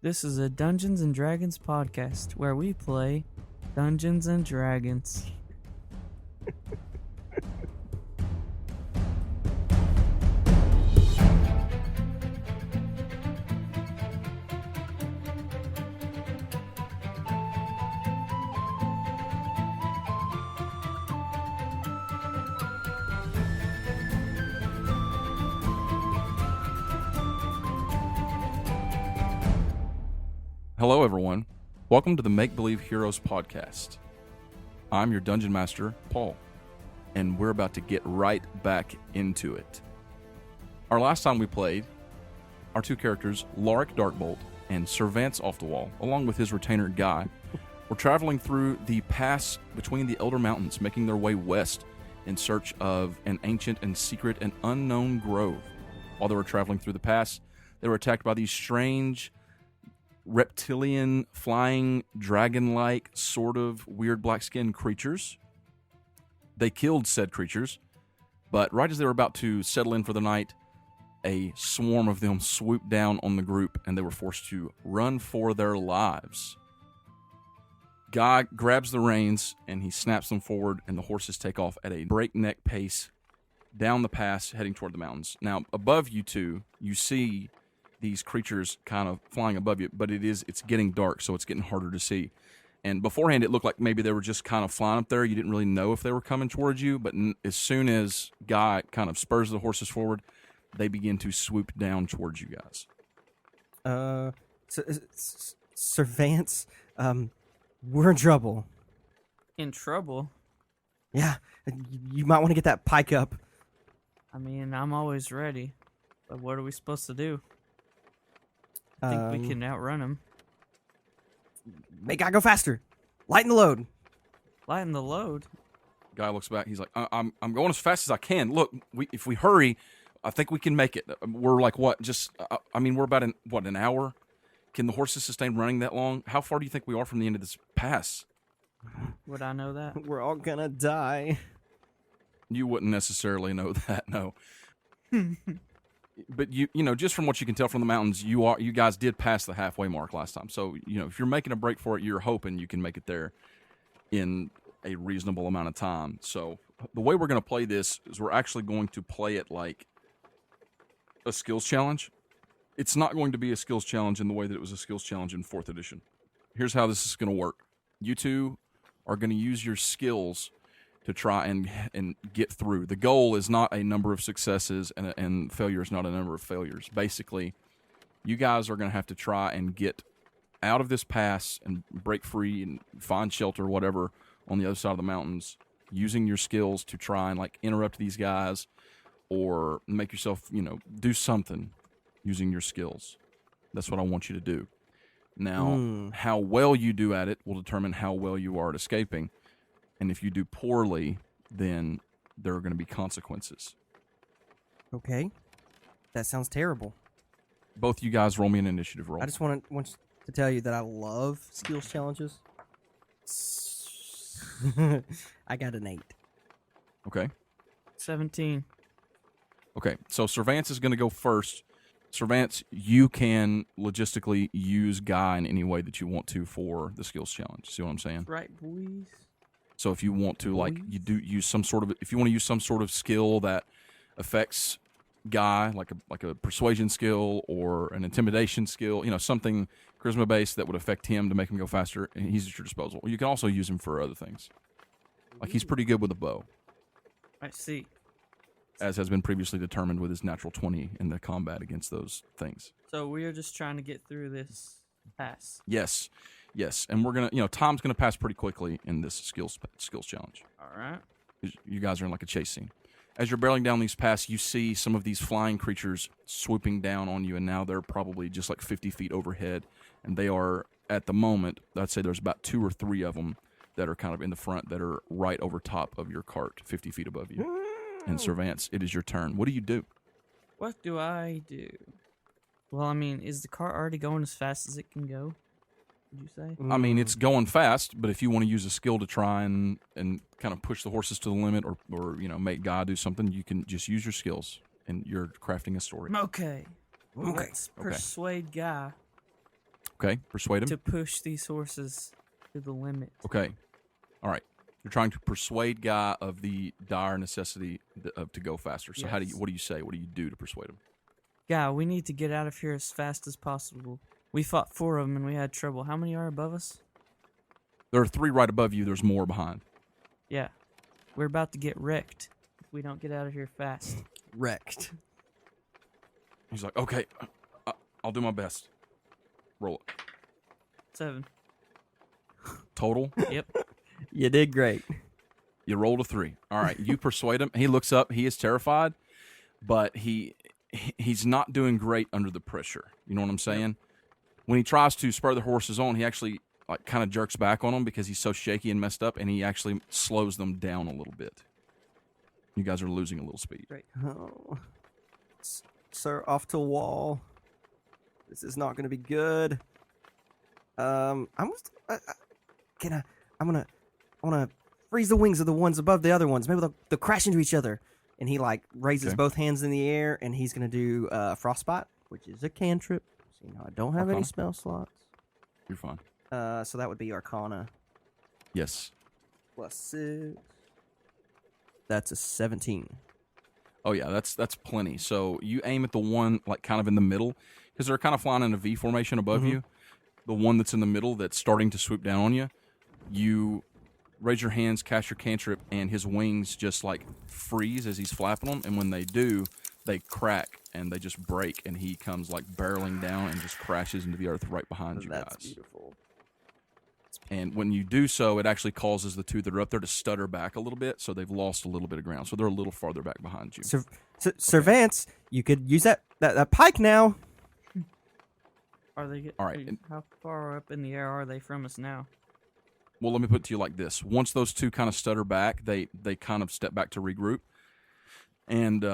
This is a Dungeons and Dragons podcast where we play Dungeons and Dragons. Hello, everyone. Welcome to the Make Believe Heroes podcast. I'm your Dungeon Master, Paul, and we're about to get right back into it. Our last time we played, our two characters, Lauric Darkbolt and Sir Vance Off the Wall, along with his retainer Guy, were traveling through the pass between the Elder Mountains, making their way west in search of an ancient and secret and unknown grove. While they were traveling through the pass, they were attacked by these strange reptilian, flying, dragon-like, sort of weird black-skinned creatures. They killed said creatures, but right as they were about to settle in for the night, a swarm of them swooped down on the group, and they were forced to run for their lives. Guy grabs the reins, and he snaps them forward, and the horses take off at a breakneck pace down the pass, heading toward the mountains. Now, above you two, you see these creatures kind of flying above you, but it's getting dark, so it's getting harder to see. And beforehand, it looked like maybe they were just kind of flying up there. You didn't really know if they were coming towards you, but as soon as Guy kind of spurs the horses forward, they begin to swoop down towards you guys. Sir Vance, we're in trouble. In trouble? Yeah, you might want to get that pike up. I mean, I'm always ready, but what are we supposed to do? I think we can outrun him. Make Guy go faster. Lighten the load. Lighten the load? Guy looks back. He's like, I'm going as fast as I can. Look, if we hurry, I think we can make it. We're like, what? We're about an hour? Can the horses sustain running that long? How far do you think we are from the end of this pass? Would I know that? We're all gonna die. You wouldn't necessarily know that, no. But you know, just from what you can tell from the mountains, you guys did pass the halfway mark last time. So, you know, if you're making a break for it, you're hoping you can make it there in a reasonable amount of time. So the way we're going to play this is we're actually going to play it like a skills challenge. It's not going to be a skills challenge in the way that it was a skills challenge in 4th edition. Here's how this is going to work. You two are going to use your skills to try and get through. The goal is not a number of successes, and failure is not a number of failures. Basically, you guys are going to have to try and get out of this pass and break free and find shelter, whatever, on the other side of the mountains, using your skills to try and like interrupt these guys or make yourself, do something using your skills. That's what I want you to do. Now, how well you do at it will determine how well you are at escaping. And if you do poorly, then there are going to be consequences. Okay. That sounds terrible. Both you guys roll me an initiative roll. I just want to tell you that I love skills challenges. I got an 8. Okay. 17. Okay, so Sir Vance is going to go first. Sir Vance, you can logistically use Guy in any way that you want to for the skills challenge. See what I'm saying? Right, boys. So if you want to, if you want to use some sort of skill that affects Guy, like a persuasion skill or an intimidation skill, something charisma based that would affect him to make him go faster, and he's at your disposal. Or you can also use him for other things. Like he's pretty good with a bow. I see. As has been previously determined with his natural 20 in the combat against those things. So we are just trying to get through this pass. Yes, and we're gonna, time's gonna pass pretty quickly in this skills challenge. All right. You guys are in like a chase scene. As you're barreling down these paths, you see some of these flying creatures swooping down on you, and now they're probably just like 50 feet overhead, and they are, at the moment, I'd say there's about 2 or 3 of them that are kind of in the front that are right over top of your cart, 50 feet above you. And Sir Vance, it is your turn. What do you do? What do I do? Well, I mean, is the cart already going as fast as it can go? Would you say? I mean, it's going fast, but if you want to use a skill to try and kind of push the horses to the limit or make Guy do something, you can just use your skills, and you're crafting a story. Okay. Let's persuade Guy. Okay, persuade him. to push these horses to the limit. Okay, all right. You're trying to persuade guy of the dire necessity of to go faster. So Yes. what do you say? What do you do to persuade him? Yeah, we need to get out of here as fast as possible. We fought 4 of them and we had trouble. How many are above us? There are 3 right above you. There's more behind. Yeah. We're about to get wrecked if we don't get out of here fast. Wrecked. He's like, okay, I'll do my best. Roll it. 7. Total. Yep. You did great. You rolled a 3. All right, you persuade him. He looks up. He is terrified, but he's not doing great under the pressure. You know what I'm saying? Yep. When he tries to spur the horses on, he actually like kind of jerks back on them because he's so shaky and messed up, and he actually slows them down a little bit. You guys are losing a little speed. Great. Oh, sir, off to a wall. This is not going to be good. I want to freeze the wings of the ones above the other ones. Maybe they'll crash into each other. And he like raises both hands in the air, and he's going to do frostbite, which is a cantrip. So I don't have any spell slots. You're fine. So that would be Arcana. Yes. Plus 6. That's a 17. Oh yeah, that's plenty. So you aim at the one like kind of in the middle because they're kind of flying in a V formation above you. The one that's in the middle that's starting to swoop down on you. You raise your hands, cast your cantrip, and his wings just like freeze as he's flapping them. And when they do, they crack and they just break, and he comes like barreling down and just crashes into the earth right behind you guys. That's beautiful. And when you do so, it actually causes the 2 that are up there to stutter back a little bit, so they've lost a little bit of ground. So they're a little farther back behind you. Sir Vance, you could use that pike now. Are they All right. How far up in the air are they from us now? Well, let me put it to you like this. Once those 2 kind of stutter back, they kind of step back to regroup. And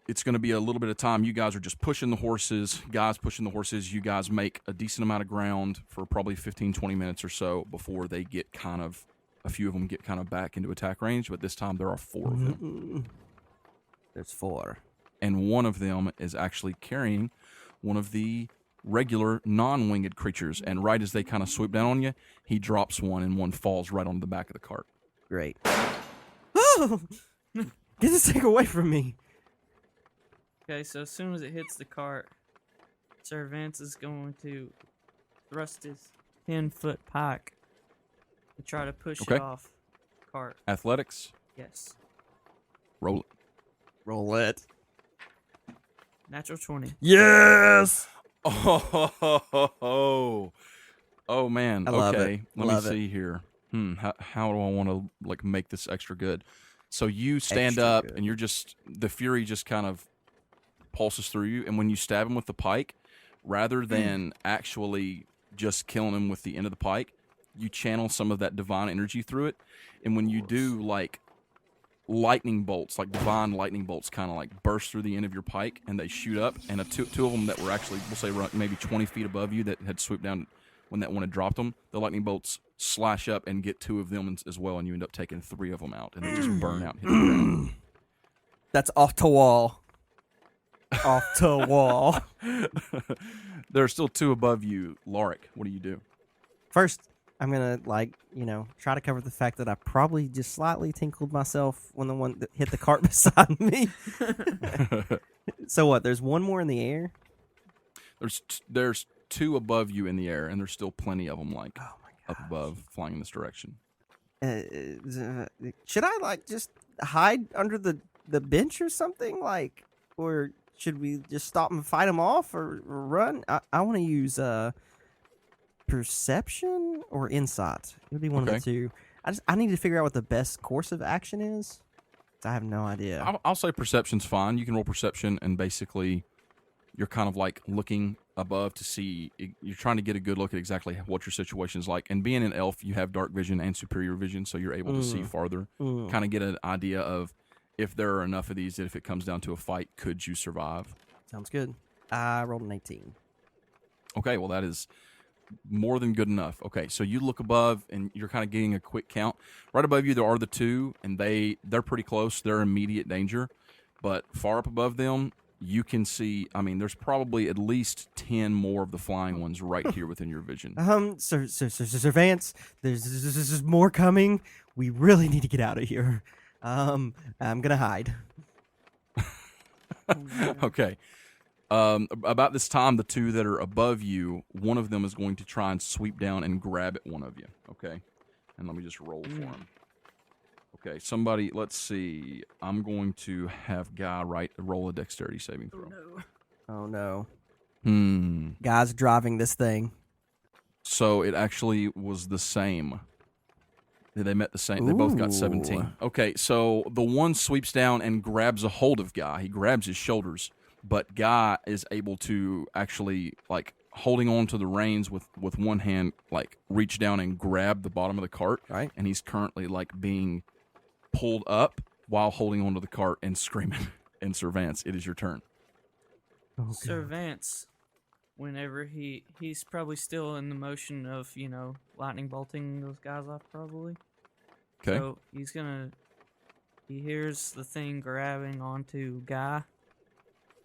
it's going to be a little bit of time. You guys are just pushing the horses. Guys pushing the horses. You guys make a decent amount of ground for probably 15, 20 minutes or so before they get a few of them get kind of back into attack range. But this time there are 4 of them. There's 4. And one of them is actually carrying one of the regular non-winged creatures. And right as they kind of swoop down on you, he drops one and one falls right on the back of the cart. Great. Oh! Get this thing away from me. Okay, so as soon as it hits the cart, Sir Vance is going to thrust his 10-foot pike to try to push it off the cart. Athletics. Yes. Roll it. Roll it. Natural 20. Yes! Oh man. I love okay. it. Let Love me see here. How do I want to like make this extra good? So you stand Extra up good. and you're just the fury just kind of pulses through you, and when you stab him with the pike, rather than actually just killing him with the end of the pike, you channel some of that divine energy through it. And when you do, like lightning bolts, like divine lightning bolts, kind of like burst through the end of your pike, and they shoot up. And two of them that were actually, we'll say, maybe 20 feet above you that had swooped down when that one had dropped them, the lightning bolts slash up and get 2 of them as well, and you end up taking 3 of them out, and they just burn out and hit the ground. That's off to wall. Off to wall. There are still 2 above you. Lauric, what do you do? First, I'm going to, try to cover the fact that I probably just slightly tinkled myself when the one that hit the cart beside me. So what? There's one more in the air? There's 2 above you in the air, and there's still plenty of them like up gosh. above, flying in this direction. Should I just hide under the bench or something, or should we just stop and fight them off or run? I want to use perception or insight. It would be one of the 2. I need to figure out what the best course of action is. I have no idea. I'll say perception's fine. You can roll perception, and basically you're kind of like looking above to see. You're trying to get a good look at exactly what your situation is like. And being an elf, you have dark vision and superior vision, so you're able to see farther. Kind of get an idea of if there are enough of these that if it comes down to a fight, could you survive? Sounds good. I rolled an 18. Okay, well, that is more than good enough. Okay, so you look above, and you're kind of getting a quick count. Right above you, there are the 2, and they're pretty close. They're immediate danger. But far up above them, you can see, I mean, there's probably at least 10 more of the flying ones right here within your vision. Sir Vance, there's more coming. We really need to get out of here. I'm gonna hide. Okay. About this time, the two that are above you, one of them is going to try and sweep down and grab at one of you. Okay. And let me just roll for him. Okay, somebody, let's see. I'm going to have Guy roll a dexterity saving throw. Oh no. Hmm. Guy's driving this thing. So it actually was the same. They met the same. They both got 17. Okay, so the one sweeps down and grabs a hold of Guy. He grabs his shoulders, but Guy is able to actually, like, holding on to the reins with one hand, like, reach down and grab the bottom of the cart. Right. And he's currently, like, being pulled up while holding onto the cart and screaming. And Sir Vance, it is your turn. Oh, Sir Vance, whenever he's probably still in the motion of, lightning bolting those guys off probably. Okay. So he hears the thing grabbing onto Guy,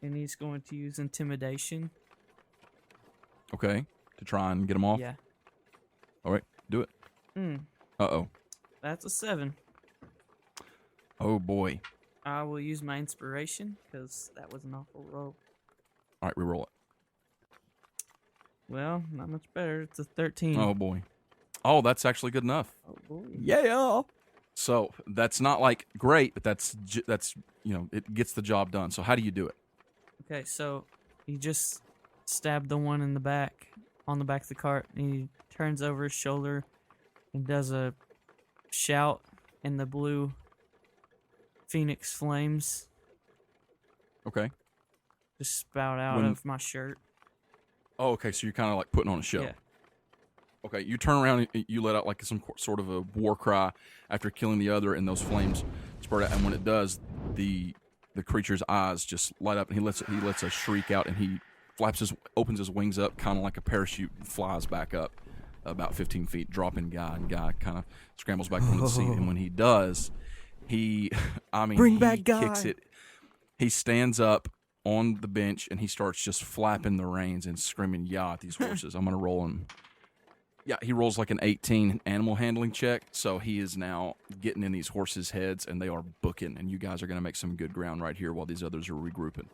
and he's going to use intimidation. Okay. To try and get him off? Yeah. All right, do it. Uh-oh. That's a 7. Oh, boy. I will use my inspiration, because that was an awful roll. All right, re-roll it. Well, not much better. It's a 13. Oh, boy. Oh, that's actually good enough. Oh, boy. yeah. So that's not, like, great, but that's it gets the job done. So how do you do it? Okay, so he just stabbed the one in the back, on the back of the cart, and he turns over his shoulder and does a shout, and the blue phoenix flames Okay. just spout out of my shirt. Oh, okay, so you're kind of like putting on a show. Yeah. Okay, you turn around and you let out like some sort of a war cry after killing the other, and those flames spurt out. And when it does, the creature's eyes just light up, and he lets a shriek out, and he opens his wings up, kind of like a parachute, and flies back up about 15 feet, dropping Guy, and Guy kind of scrambles back onto the seat. And when he does, Bring back Guy. kicks it. He stands up on the bench, and he starts just flapping the reins and screaming "yeah" at these horses. I'm going to roll him. Yeah, he rolls like an 18 animal handling check, so he is now getting in these horses' heads, and they are booking, and you guys are going to make some good ground right here while these others are regrouping.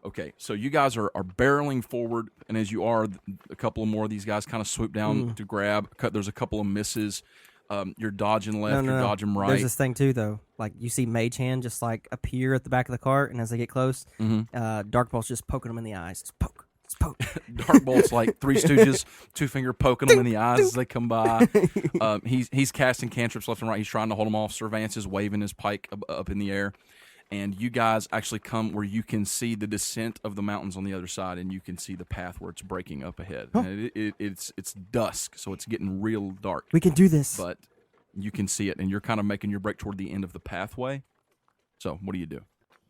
Okay, so you guys are barreling forward, and as you are, a couple of more of these guys kind of swoop down to grab. There's a couple of misses. You're dodging left, you're dodging right. There's this thing, too, though. Like, you see Mage Hand just, like, appear at the back of the cart, and as they get close, Dark Bolt's just poking them in the eyes. Just poke. Dark Bolt's like Three Stooges, two-finger poking them in the eyes as they come by. He's casting cantrips left and right. He's trying to hold them off. Sir Vance is waving his pike up in the air. And you guys actually come where you can see the descent of the mountains on the other side, and you can see the path where it's breaking up ahead. Huh. And it's dusk, so it's getting real dark. We can do this. But you can see it, and you're kind of making your break toward the end of the pathway. So what do you do?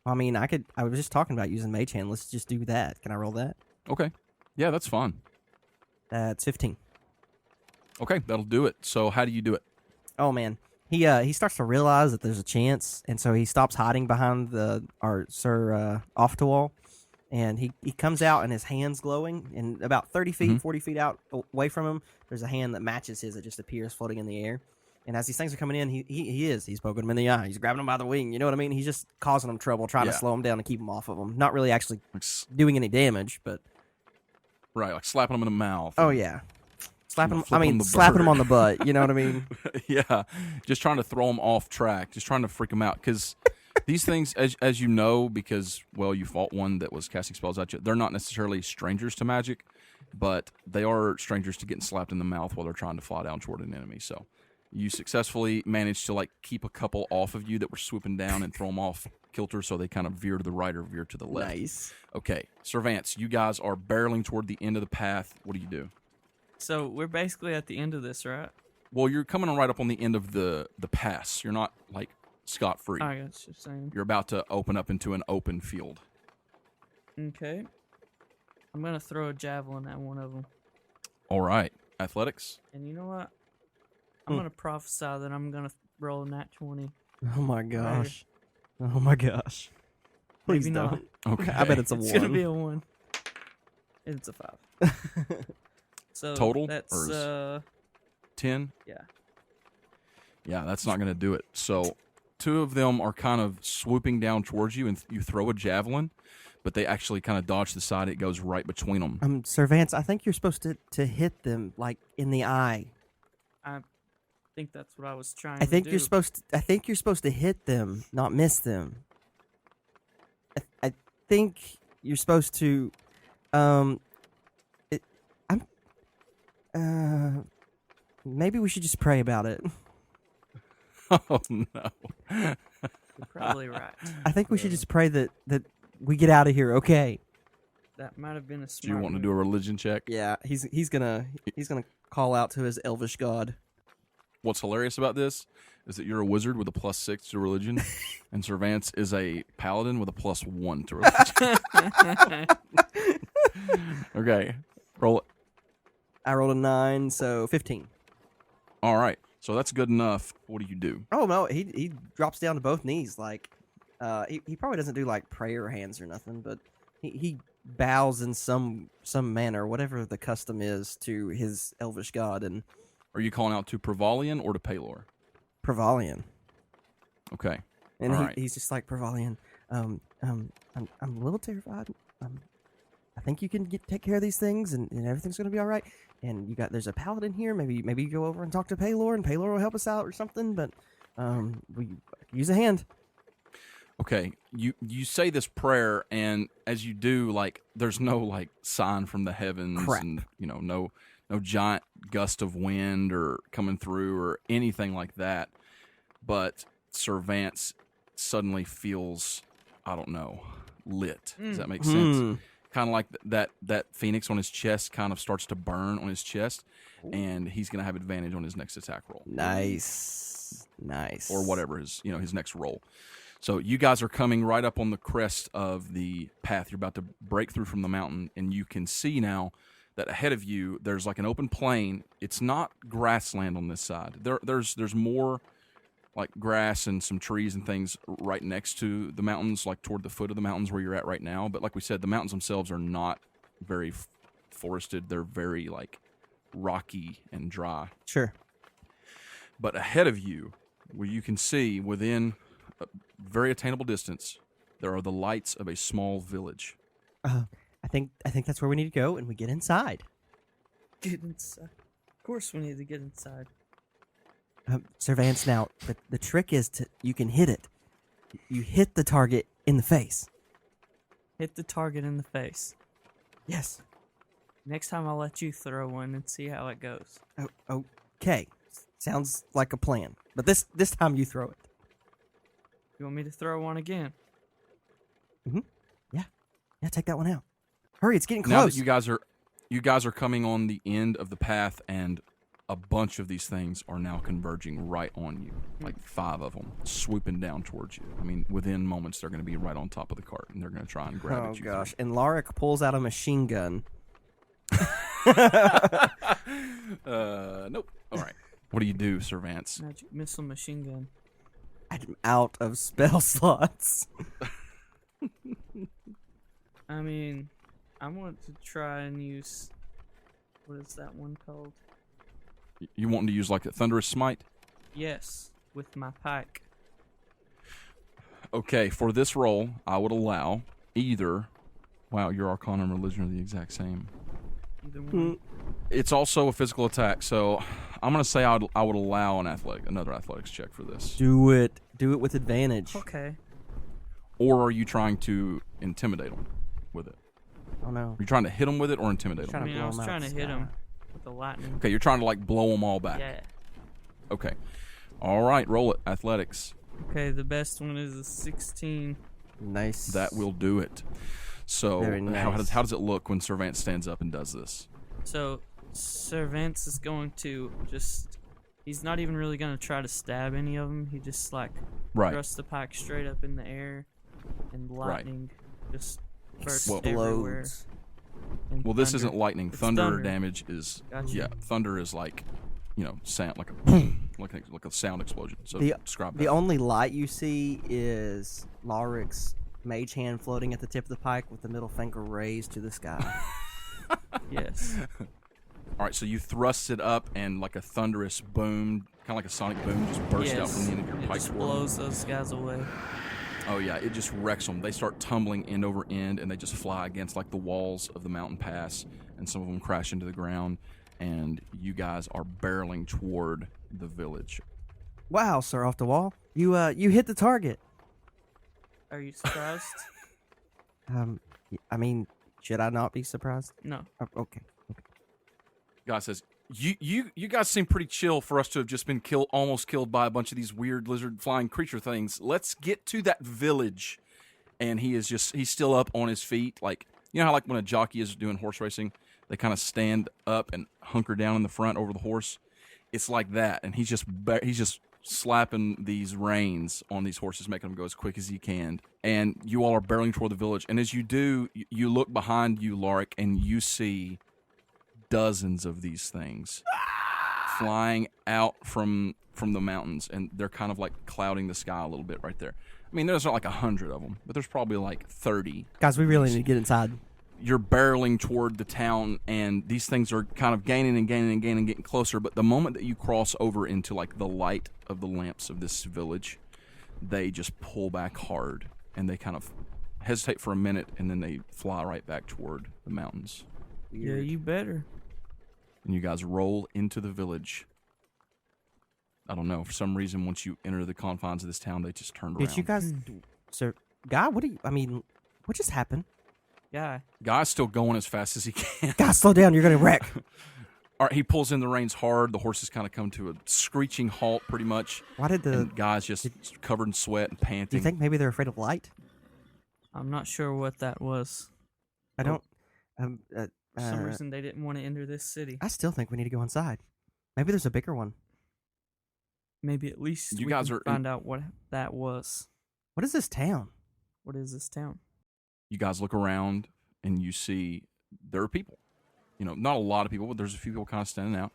I mean, I was just talking about using Mage Hand. Let's just do that. Can I roll that? Okay. Yeah, that's fine. That's 15. Okay, that'll do it. So how do you do it? Oh, man. He starts to realize that there's a chance, and so he stops hiding behind our Sir Off-to-Wall, and he comes out, and his hand's glowing, and about 30 feet, 40 feet out away from him, there's a hand that matches his that just appears floating in the air. And as these things are coming in, he's poking them in the eye. He's grabbing them by the wing. You know what I mean? He's just causing them trouble, trying to slow them down and keep them off of them. Not really actually doing any damage, but... Right, like slapping them in the mouth. Oh, yeah. Slapping slapping them on the butt. You know what I mean? Yeah, just trying to throw them off track, just trying to freak them out. Because these things, as you know, because, well, you fought one that was casting spells at you, they're not necessarily strangers to magic, but they are strangers to getting slapped in the mouth while they're trying to fly down toward an enemy. So you successfully managed to, like, keep a couple off of you that were swooping down and throw them off kilter, so they kind of veer to the right or veer to the left. Nice. Okay, Sir Vance, you guys are barreling toward the end of the path. What do you do? So we're basically at the end of this, right? Well, you're coming right up on the end of the pass. You're not, like, scot-free. I guess you're saying. You're about to open up into an open field. Okay. I'm going to throw a javelin at one of them. All right. Athletics? And you know what? I'm going to prophesy that I'm going to roll a nat 20. Oh, my gosh. Oh, my gosh. Please Maybe don't. not. Okay. I bet it's a It's 1. gonna be a 1. It's a 5. So Total, That's or 10? yeah. Yeah, that's not going to do it. So 2 of them are kind of swooping down towards you, and you throw a javelin, but they actually kind of dodge the side. It goes right between them. Sir Vance, I think you're supposed to hit them like in the eye. I think that's what I was trying I to think do. I think you're supposed to hit them, not miss them. I think you're supposed to. Maybe we should just pray about it. Oh, no. You're probably right. I think we should just pray that we get out of here. Okay. That might have been a smart Do you want to move. do a religion check? Yeah, he's gonna call out to his elvish god. What's hilarious about this is that you're a wizard with a +6 to religion, and Sir Vance is a paladin with a +1 to religion. Okay, roll it. I rolled a 9, so 15. All right, so that's good enough. What do? Oh no, he drops down to both knees. Like, he probably doesn't do like prayer hands or nothing, but he bows in some manner, whatever the custom is, to his elvish god. And Are you calling out to Prevalian or to Palor? Prevalian. Okay, And all right. he's just like, Prevalian, I'm a little terrified. I think you can take care of these things, and everything's gonna be all right. And there's a paladin here. Maybe you go over and talk to Palor, and Palor will help us out or something. But we use a hand. Okay, you say this prayer, and as you do, like, there's no like sign from the heavens, Crap. and no giant gust of wind or coming through or anything like that. But Sir Vance suddenly feels, I don't know, lit. Does that make sense? Kind of like that phoenix on his chest kind of starts to burn on his chest, and he's gonna have advantage on his next attack roll. Nice. Or whatever his next roll. So you guys are coming right up on the crest of the path. You're about to break through from the mountain, and you can see now that ahead of you there's like an open plain. It's not grassland on this side. There's more like grass and some trees and things right next to the mountains, like toward the foot of the mountains where you're at right now. But like we said, the mountains themselves are not very forested. They're very like rocky and dry. Sure. But ahead of you, where you can see within a very attainable distance, there are the lights of a small village. I think that's where we need to go, and we get inside. Get inside. Of course, we need to get inside. Sir Vance, now the trick is you can hit it. You hit the target in the face. Hit the target in the face. Yes. Next time I'll let you throw one and see how it goes. Oh, okay. Sounds like a plan. But this time you throw it. You want me to throw one again? Yeah, take that one out. Hurry, it's getting Now close. that you guys are coming on the end of the path, and a bunch of these things are now converging right on you, like 5 of them swooping down towards you. I mean, within moments they're going to be right on top of the cart, and they're going to try and grab Oh at you. gosh! And Lauric pulls out a machine gun. Nope. All right. What do you do, Sir Vance? Magic missile machine gun. I'm out of spell slots. I mean, I want to try and use. What is that one called? You wanting to use like a thunderous smite? Yes, with my pike. Okay, for this roll, I would allow either. Wow, your Arcana and Religion are the exact same. Either one. It's also a physical attack, so I'm going to say I would allow another athletics check for this. Do it with advantage. Okay. Or are you trying to intimidate them with it? Oh no! Are you trying to hit them with it or intimidate Trying them? I to mean, blow I was 'em out trying of to the hit sky. him with the lightning. Okay, you're trying to like blow them all back. Yeah. Okay. All right, roll it. Athletics. Okay, the best one is a 16. Nice. That will do it. So Very nice. how does it look when Sir Vance stands up and does this? So, Sir Vance is going to just. He's not even really going to try to stab any of them. He just, like, Right. thrusts the pike straight up in the air, and lightning just bursts Well- everywhere. Explodes. And Well, this thunder. isn't lightning. It's Thunder damage is Gotcha. Thunder is like, sound like a boom, like a sound explosion. So The describe that. The only light you see is Lauric's mage hand floating at the tip of the pike with the middle finger raised to the sky. Yes. All right, so you thrust it up, and like a thunderous boom, kind of like a sonic boom, just burst out from the end of your it pike just sword. blows those guys away. Oh yeah, it just wrecks them. They start tumbling end over end, and they just fly against like the walls of the mountain pass, and some of them crash into the ground. And you guys are barreling toward the village. Wow, sir, off the wall. You hit the target. Are you surprised? I mean, should I not be surprised? No. Okay. Guy says, "You guys seem pretty chill for us to have just been almost killed by a bunch of these weird lizard flying creature things. Let's get to that village." And he's still up on his feet, like, you know how like when a jockey is doing horse racing, they kind of stand up and hunker down in the front over the horse. It's like that, and he's just slapping these reins on these horses, making them go as quick as he can. And you all are barreling toward the village. And as you do, you look behind you, Lauric, and you see dozens of these things flying out from the mountains, and they're kind of like clouding the sky a little bit right there. I mean, there's not like 100 of them, but there's probably like 30. Guys, we really need to get inside. You're barreling toward the town, and these things are kind of gaining and gaining and gaining, getting closer. But the moment that you cross over into like the light of the lamps of this village, they just pull back hard, and they kind of hesitate for a minute, and then they fly right back toward the mountains. Yeah, you better. And you guys roll into the village. I don't know, for some reason, once you enter the confines of this town, they just turned around. Did you guys, sir, guy? What just happened? Guy's still going as fast as he can. Guys, slow down. You're gonna wreck. All right, he pulls in the reins hard. The horses kind of come to a screeching halt, pretty much. Why did the and guy's just covered in sweat and panting? Do you think maybe they're afraid of light? I'm not sure what that was. I don't. For some reason, they didn't want to enter this city. I still think we need to go inside. Maybe there's a bigger one. Maybe at least you we guys can find out what that was. What is this town? What is this town? You guys look around, and you see there are people. You know, not a lot of people, but there's a few people kind of standing out.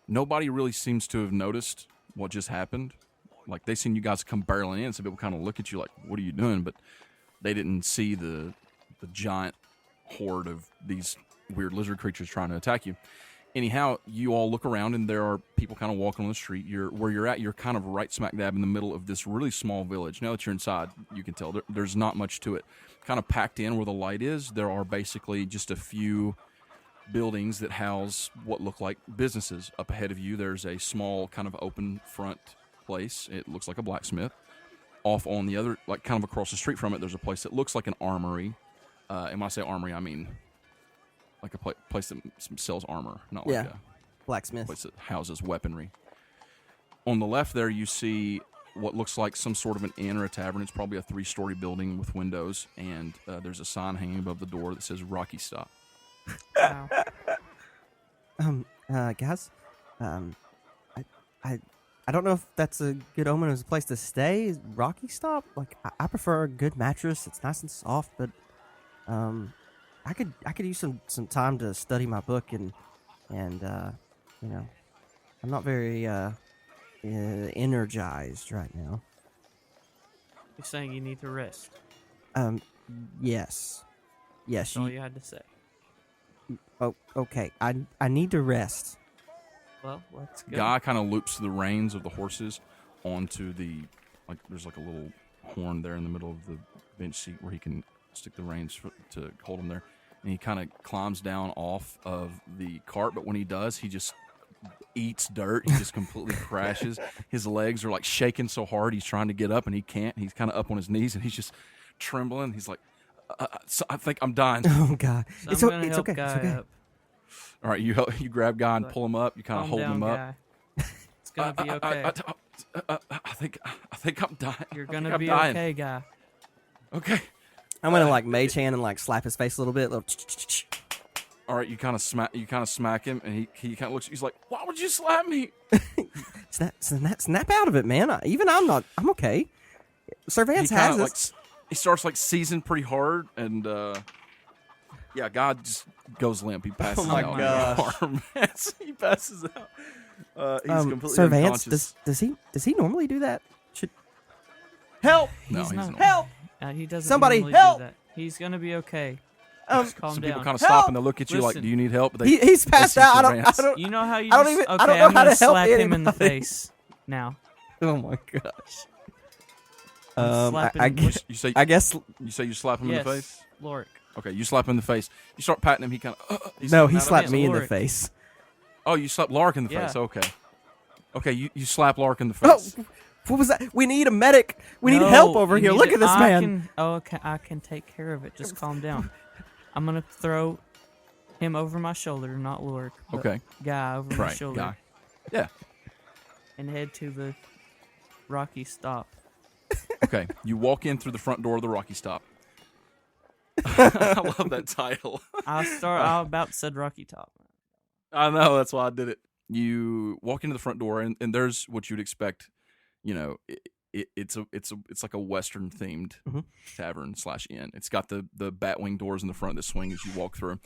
Nobody really seems to have noticed what just happened. Like, they seen you guys come barreling in, so people kind of look at you like, what are you doing? But they didn't see the giant horde of these weird lizard creatures trying to attack you. Anyhow, you all look around, and there are people kind of walking on the street. Where you're at, you're kind of right smack dab in the middle of this really small village. Now that you're inside, you can tell there's not much to it. Kind of packed in where the light is, there are basically just a few buildings that house what look like businesses. Up ahead of you, there's a small kind of open front place. It looks like a blacksmith. Off on the other, like kind of across the street from it, there's a place that looks like an armory. And when I say armory, I mean like a place that sells armor, not like a blacksmith place that houses weaponry. On the left there, you see what looks like some sort of an inn or a tavern. It's probably a 3-story building with windows, and there's a sign hanging above the door that says Rocky Stop. Wow. Guys, I don't know if that's a good omen as a place to stay. Rocky Stop? Like, I prefer a good mattress. It's nice and soft, but I could use some time to study my book and you know, I'm not very energized right now. You're saying you need to rest. Yes. That's all you had to say. Oh, okay. I need to rest. Well, let's go. Guy kind of loops the reins of the horses onto the, like, there's like a little horn there in the middle of the bench seat where he can stick the reins to hold him there. And he kind of climbs down off of the cart, but when he does, he just eats dirt. He just completely crashes. His legs are like shaking so hard he's trying to get up and he can't. He's kind of up on his knees and he's just trembling. He's like, I think I'm dying. Oh God, So it's okay. It's okay. Up. All right, you grab Guy and pull him up. You kind of hold him up. Guy. It's gonna be okay. I think I'm dying. You're gonna be okay, Guy. Okay. I'm gonna like mage hand and like slap his face a little bit. All right, you kind of smack him, and he kind of looks. He's like, "Why would you slap me?" Snap out of it, man. I'm okay. Sir Vance has this. He starts like seizing pretty hard, and God just goes limp. He passes out. Oh my gosh. He passes out. He's completely Sir Vance, unconscious. does he normally do that? Help! No, he's not. not. Help! He doesn't Somebody normally help! do that. He's gonna be okay. Um, Just calm Some down. people kind of Help! stop and they look at you like, Listen. "Do you need help?" But he's passed see out. some I rants. don't. You know how you I don't just, even- I okay, don't know I'm how gonna to help slap him in the anybody. face now. Oh my gosh. I'm slapping I him. guess. you say I guess. you say you slap him Yes, in the face. Lauric. Okay, you slap him in the face. You start patting him. He kind of. No, he out of slapped it. me in the Lauric. face. Oh, you slap Lauric in the Yeah. face. Okay. Okay, you slap Lauric in the Oh, face. what was that? We need a medic. We need No, help over you here. need Look to- at this I man. Can, okay, I can take care of it. Just calm down. I'm gonna throw him over my shoulder, not Lauric. but Okay. Guy over my Right, shoulder. guy. Yeah. And head to the Rocky Stop. Okay, you walk in through the front door of the Rocky Stop. I love that title. I about said Rocky Top. I know, that's why I did it. You walk into the front door, and there's what you'd expect. You know, it's like a Western themed tavern / inn. It's got the batwing doors in the front that swing as you walk through,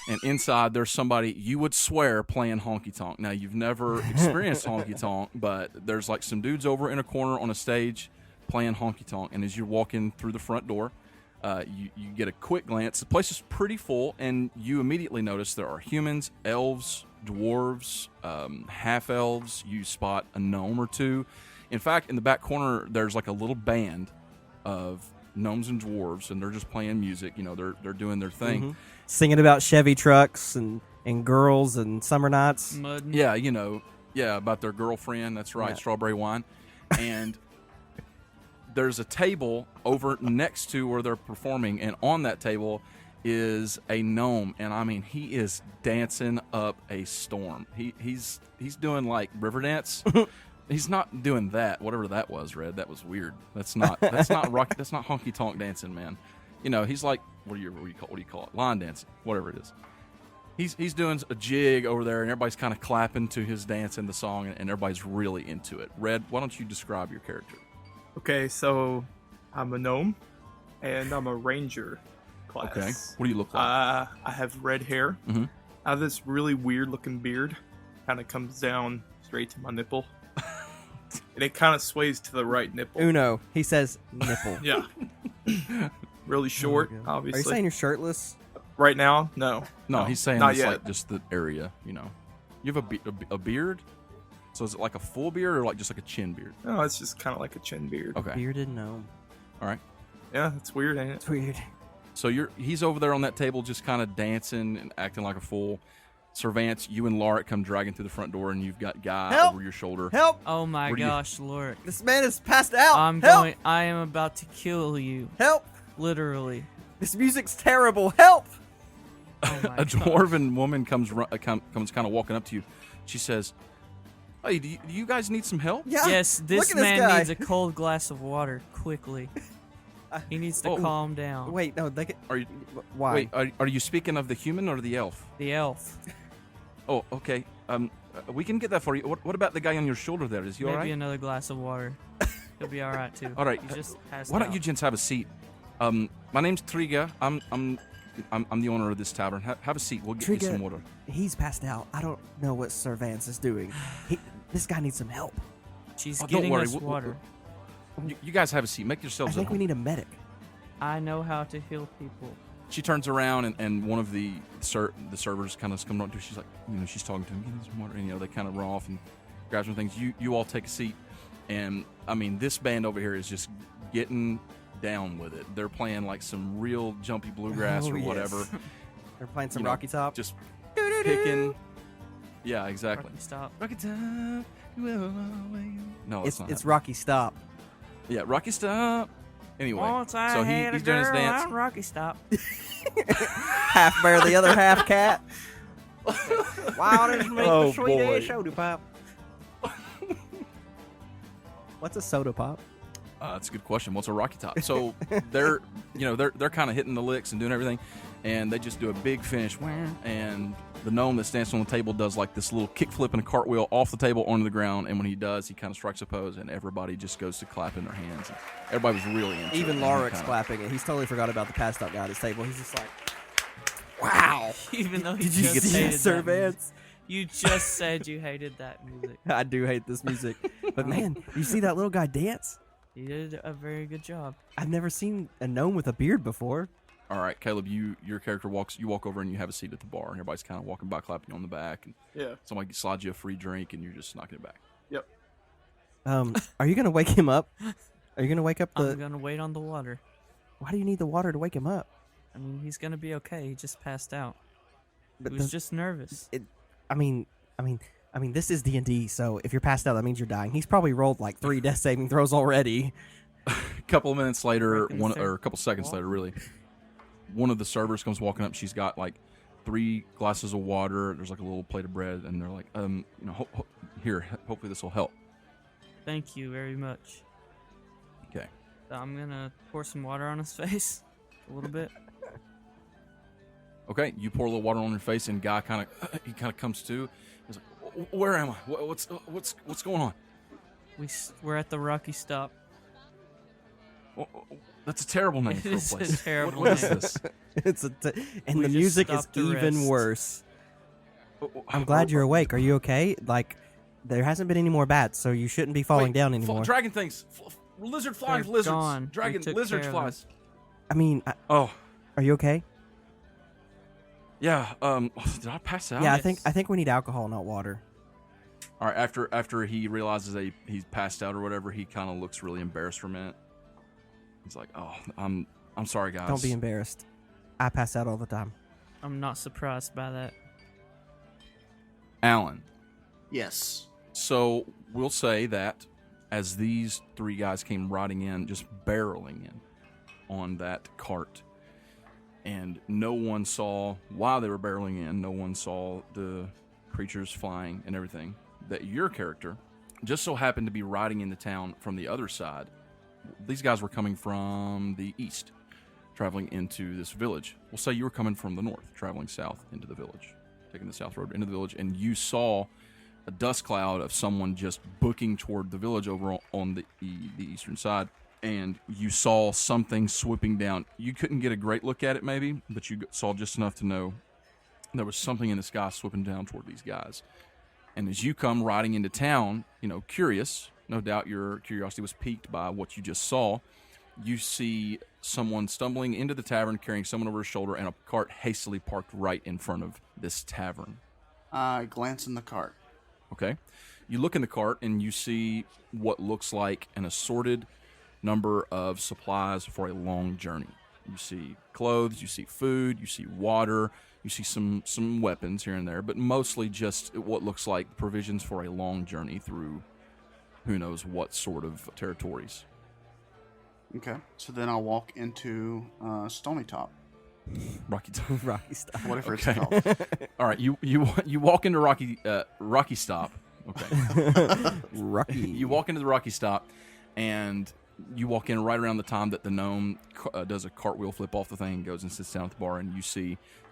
and inside there's somebody you would swear playing honky tonk. Now you've never experienced honky tonk, but there's like some dudes over in a corner on a stage playing honky tonk, and as you're walking through the front door, you get a quick glance. The place is pretty full, and you immediately notice there are humans, elves, dwarves, half elves. You spot a gnome or two. In fact, in the back corner, there's like a little band of gnomes and dwarves, and they're just playing music. You know, they're doing their thing. Singing about Chevy trucks and girls and summer nights. Mud. Yeah, you know, about their girlfriend. That's right, Yeah. strawberry wine. And there's a table over next to where they're performing, and on that table is a gnome, and I mean, he is dancing up a storm. He's doing like river dance. He's not doing that, whatever that was, Red. That was weird. That's not rock. That's not honky tonk dancing, man. You know, he's like what do you call it? Line dancing, whatever it is. He's doing a jig over there, and everybody's kind of clapping to his dance in the song, and everybody's really into it. Red, why don't you describe your character? Okay, so I'm a gnome, and I'm a ranger class. Okay, what do you look like? I have red hair. Mhm. I have this really weird-looking beard. Kind of comes down straight to my nipple, and it kind of sways to the right nipple. Uno. He says nipple. Yeah, really short. Oh my God. Obviously, Are you saying you're shirtless? right now? No, No, he's saying not it's yet. like just the area, you know. You have a beard? So is it like a full beard or like just like a chin beard? No, it's just kind of like a chin beard. Okay. Bearded gnome. All right. Yeah, it's weird, ain't it? It's weird. So he's over there on that table just kind of dancing and acting like a fool. Sir Vance, you and Lauric come dragging through the front door, and you've got Guy Help! over your shoulder. Help! Oh my Where do you- gosh, Lauric. This man is passed out. I am about to kill you. Help! Literally. This music's terrible. Help! Oh my A gosh. dwarven woman comes kind of walking up to you. She says, "Hey, do you guys need some help?" Yeah. Yes, Look this at this man guy. needs a cold glass of water quickly. He needs to Oh. calm down. Wait, no. They can, Are you? why? Wait, are you speaking of the human or the elf? The elf. Oh, okay. We can get that for you. What about the guy on your shoulder there? Is he all Maybe right? another glass of water. He'll be all right too. All right. He just passed Why don't out. you gents have a seat? My name's Triga. I'm the owner of this tavern. Have a seat. We'll get you Triga. some water. He's passed out. I don't know what Sir Vance is doing. This guy needs some help. She's Oh, don't getting worry. us water. You guys have a seat. Make I yourselves at think we home. need a medic. I know how to heal people. She turns around and one of the servers kind of comes up to her. She's like, she's talking to him. Give me some water. And they kind of run off and grab some things. You all take a seat. And I mean, this band over here is just getting down with it. They're playing like some real jumpy bluegrass Oh, or yes. whatever. They're playing some You know, Rocky Top. Just picking. Yeah, exactly. Rocky, stop. Rocky Top. No, It's not it's happening. Rocky Stop. Yeah, Rocky Stop. Anyway, Once I so had he's a doing his girl dance. on Rocky Stop. Half bear, the other half cat. Wild as me, Oh, sweet boy. as soda pop. What's a soda pop? That's a good question. What's a Rocky Top? So they're kind of hitting the licks and doing everything, and they just do a big finish. And the gnome that's dancing on the table does like this little kickflip and a cartwheel off the table onto the ground. And when he does, he kind of strikes a pose, and everybody just goes to clapping their hands. And everybody was really into it. Even And he Lauric's kinda- clapping it. He's totally forgot about the passed out guy at his table. He's just like, wow. Even though he Did you just see that, hated Sir that music. Vance? You just said you hated that music. I do hate this music. But man, you see that little guy dance? You did a very good job. I've never seen a gnome with a beard before. All right, Caleb, your character you walk over and you have a seat at the bar, and everybody's kind of walking by, clapping you on the back, and Yeah. somebody slides you a free drink, and you're just knocking it back. Yep. Are you gonna wake him up? Are you gonna wake up I'm gonna wait on the water. Why do you need the water to wake him up? I mean, he's gonna be okay. He just passed out. But He was just nervous. I mean, this is D&D, so if you're passed out, that means you're dying. He's probably rolled like 3 death saving throws already. A couple of minutes later, Reckon or a couple seconds later, really, one of the servers comes walking up. She's got like 3 glasses of water. There's like a little plate of bread, and they're like, here, hopefully this will help. Thank you very much. Okay. So I'm gonna pour some water on his face, a little bit. Okay, you pour a little water on your face, and guy kind of comes to. He's like, "Where am I? What's going on?" We're at the Rocky Stop. That's a terrible name It for a is a place. terrible What is name. this? And We the just music is stopped to even rest. worse. I'm glad you're awake. Are you okay? Like, there hasn't been any more bats, so you shouldn't be falling Wait, down anymore. Dragon things, lizard flies, They're lizards, gone. We dragon took lizard care of flies. I mean, Oh are you okay? yeah. Did I pass out? Yeah, Yes. I think we need alcohol, not water. All right. After he realizes that he's passed out or whatever, he kind of looks really embarrassed for a minute. He's like, "Oh, I'm sorry, guys. Don't be embarrassed. I pass out all the time. I'm not surprised by that. Alan." Yes. So we'll say that as these 3 guys came riding in, just barreling in on that cart, and no one saw why they were barreling in, no one saw the creatures flying and everything, that your character just so happened to be riding into town from the other side. These guys were coming from the east, traveling into this village. We'll say you were coming from the north, traveling south into the village, taking the south road into the village, and you saw a dust cloud of someone just booking toward the village over on the eastern side, and you saw something swooping down. You couldn't get a great look at it maybe, but you saw just enough to know there was something in the sky swooping down toward these guys. And as you come riding into town, curious, no doubt your curiosity was piqued by what you just saw, you see someone stumbling into the tavern carrying someone over his shoulder, and a cart hastily parked right in front of this tavern. I glance in the cart. Okay. You look in the cart and you see what looks like an assorted number of supplies for a long journey. You see clothes, you see food, you see water, you see some weapons here and there, but mostly just what looks like provisions for a long journey through who knows what sort of territories. Okay. So then I'll walk into Stony Top. Rocky Rocky Stop. Whatever Okay. it's called. All right, you walk into Rocky Stop. Okay. Rocky. You walk into the Rocky Stop, and you walk in right around the time that the gnome does a cartwheel flip off the thing and goes and sits down at the bar, and you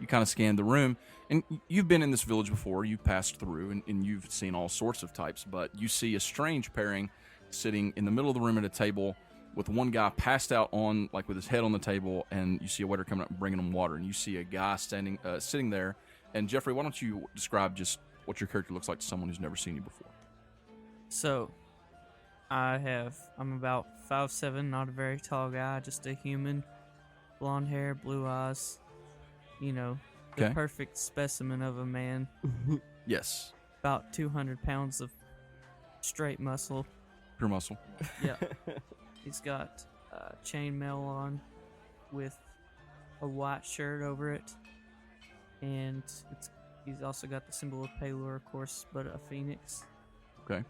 kind of scan the room. And you've been in this village before. You've passed through, and you've seen all sorts of types, but you see a strange pairing sitting in the middle of the room at a table with one guy passed out on, like, with his head on the table, and you see a waiter coming up and bringing him water, and you see a guy sitting there. And Jeffrey, why don't you describe just what your character looks like to someone who's never seen you before? So, I'm about 5'7", not a very tall guy, just a human. Blonde hair, blue eyes. The Okay. perfect specimen of a man. Yes. About 200 pounds of straight muscle. Pure muscle. Yeah. He's got chainmail on with a white shirt over it. And he's also got the symbol of Palor, of course, but a phoenix. Okay.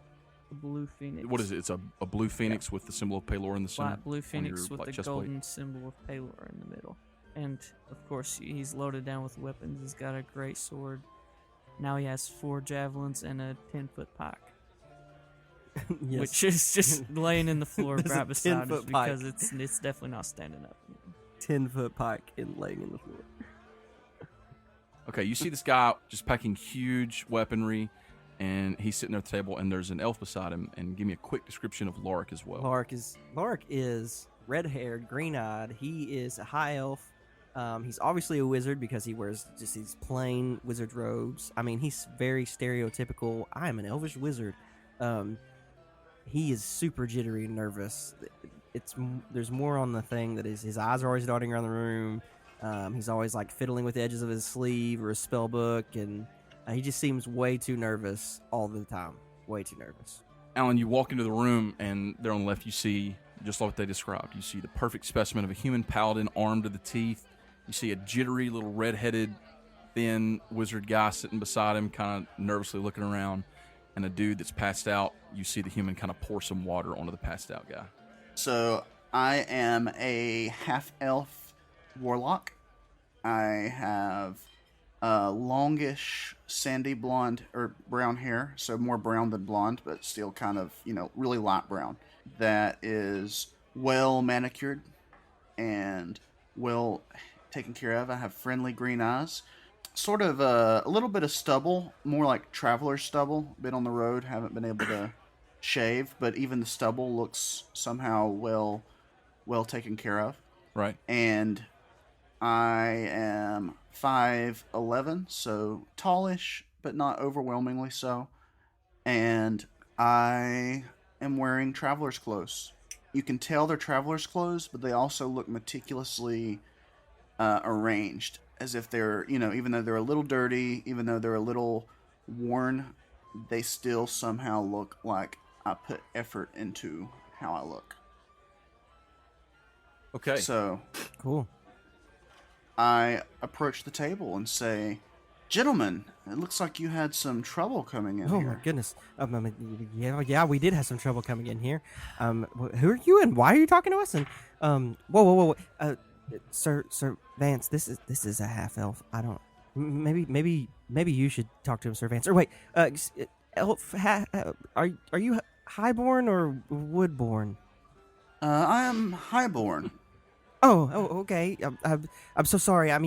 A blue phoenix. What is it? It's a blue phoenix with the symbol of Palor in the center? Black blue phoenix your, with the chest golden plate? symbol of Palor in the middle. And, of course, he's loaded down with weapons. He's got a great sword. Now he has 4 javelins and a 10-foot pike. Yes. Which is just laying in the floor There's right a beside us 10-foot pike. because it's definitely not standing up. 10-foot pike and laying in the floor. Okay, you see this guy just packing huge weaponry, and he's sitting there at the table, and there's an elf beside him. And give me a quick description of Lauric as well. Lauric is red-haired, green-eyed. He is a high elf. He's obviously a wizard because he wears just these plain wizard robes. I mean, he's very stereotypical. I am an elvish wizard. he is super jittery and nervous. There's more on the thing that is his eyes are always darting around the room. He's always like fiddling with the edges of his sleeve or his spell book, and he just seems way too nervous all the time. Way too nervous. Alan, you walk into the room, and there on the left you see, just like what they described, you see the perfect specimen of a human paladin armed to the teeth. You see a jittery little red-headed, thin wizard guy sitting beside him, kind of nervously looking around, and a dude that's passed out. You see the human kind of pour some water onto the passed out guy. So I am a half-elf warlock. I have longish, sandy blonde or brown hair, so more brown than blonde, but still kind of, really light brown. That is well manicured and well taken care of. I have friendly green eyes. Sort of a little bit of stubble, more like traveler stubble. Been on the road, haven't been able to shave, but even the stubble looks somehow well taken care of. Right. And I am 5'11", so tallish, but not overwhelmingly so. And I am wearing traveler's clothes. You can tell they're traveler's clothes, but they also look meticulously arranged, as if they're, even though they're a little dirty, even though they're a little worn, they still somehow look like I put effort into how I look. Okay. So, Cool. I approach the table and say, "Gentlemen, it looks like you had some trouble coming in Oh here." my goodness. Yeah, we did have some trouble coming in here. Who are you and why are you talking to us? And whoa. Sir Vance, this is a half elf. I don't. Maybe you should talk to him, Sir Vance. Or wait, elf. Are you highborn or woodborn? I am highborn. Oh, okay. I'm so sorry. I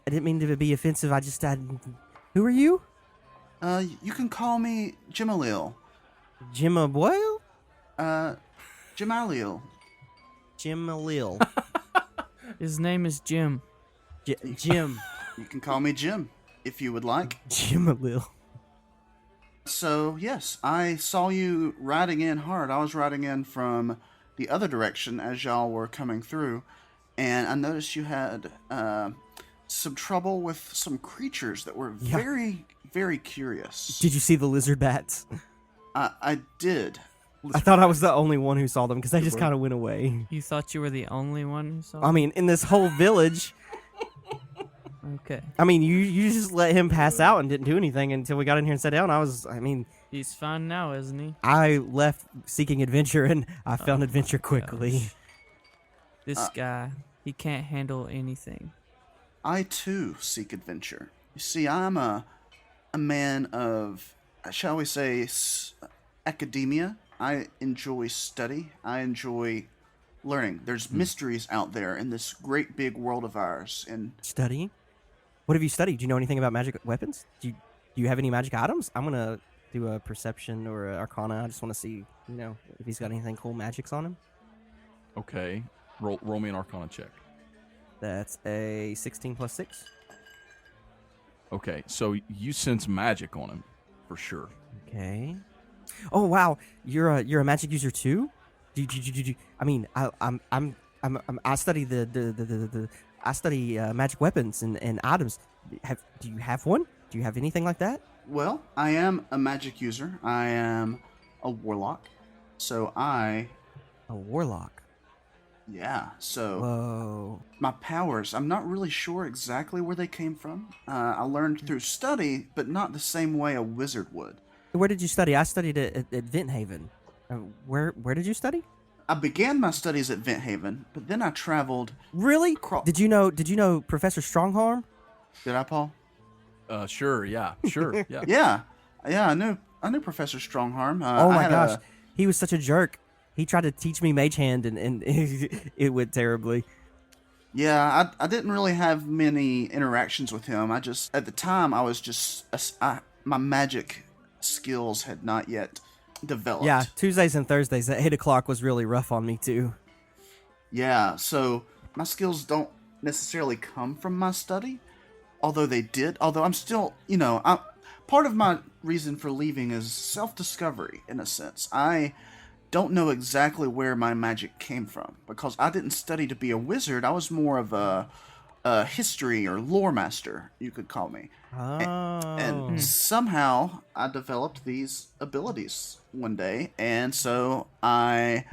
didn't mean to be offensive. Who are you? You can call me Jimalil. Jimma Boyle? Jimalil. Jimalil. His name is Jim. Jim. You can call me Jim, if you would like. Jimalil. So, yes, I saw you riding in hard. I was riding in from the other direction as y'all were coming through, and I noticed you had some trouble with some creatures that were very, very curious. Did you see the lizard bats? I did. I thought I was the only one who saw them because they just kind of went away. You thought you were the only one who saw I mean, in this whole village. Okay. I mean, you just let him pass out and didn't do anything until we got in here and sat down. He's fine now, isn't he? I left seeking adventure and I found adventure quickly. Gosh. This guy, he can't handle anything. I, too, seek adventure. You see, I'm a man of, shall we say, academia. I enjoy study. I enjoy learning. There's mysteries out there in this great big world of ours. And Studying? What have you studied? Do you know anything about magic weapons? Do you have any magic items? I'm going to do a perception or a arcana. I just want to see, if he's got anything cool magics on him. Okay. Roll me an arcana check. That's a 16 plus 6. Okay, so you sense magic on him, for sure. Okay. Oh wow, you're a magic user too? I study I study magic weapons and items. Do you have one? Do you have anything like that? well, I am a magic user. I am a warlock. So A warlock. yeah, so Whoa. my powers, I'm not really sure exactly where they came from. I learned through study, but not the same way a wizard would. Where did you study? I studied at Venthaven. Where did you study? I began my studies at Venthaven, but then I traveled. Really? Did you know Professor Strongarm? Did I, Paul? Sure, yeah. Yeah, I knew Professor Strongarm. Oh my gosh, he was such a jerk. He tried to teach me Mage Hand, and it went terribly. Yeah, I didn't really have many interactions with him. At the time, I was just, my magic skills had not yet developed. Yeah, Tuesdays and Thursdays at 8 o'clock was really rough on me too. Yeah, so my skills don't necessarily come from my study, although they did. Although I'm still, part of my reason for leaving is self-discovery, in a sense. I don't know exactly where my magic came from, because I didn't study to be a wizard. I was more of a history or lore master, you could call me. Oh. And somehow I developed these abilities one day, and so I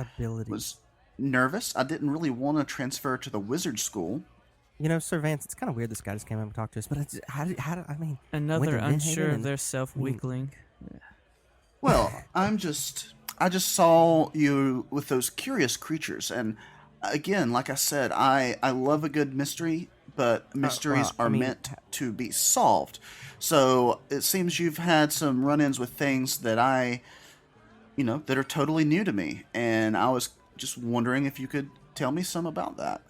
was nervous. I didn't really want to transfer to the wizard school. You know, Sir Vance, it's kind of weird this guy just came up and talked to us, but how do I mean... Another unsure of their self-weakling. Well, I just saw you with those curious creatures, and again, like I said, I love a good mystery, but mysteries are meant to be solved. So it seems you've had some run-ins with things that that are totally new to me, and I was just wondering if you could tell me some about that.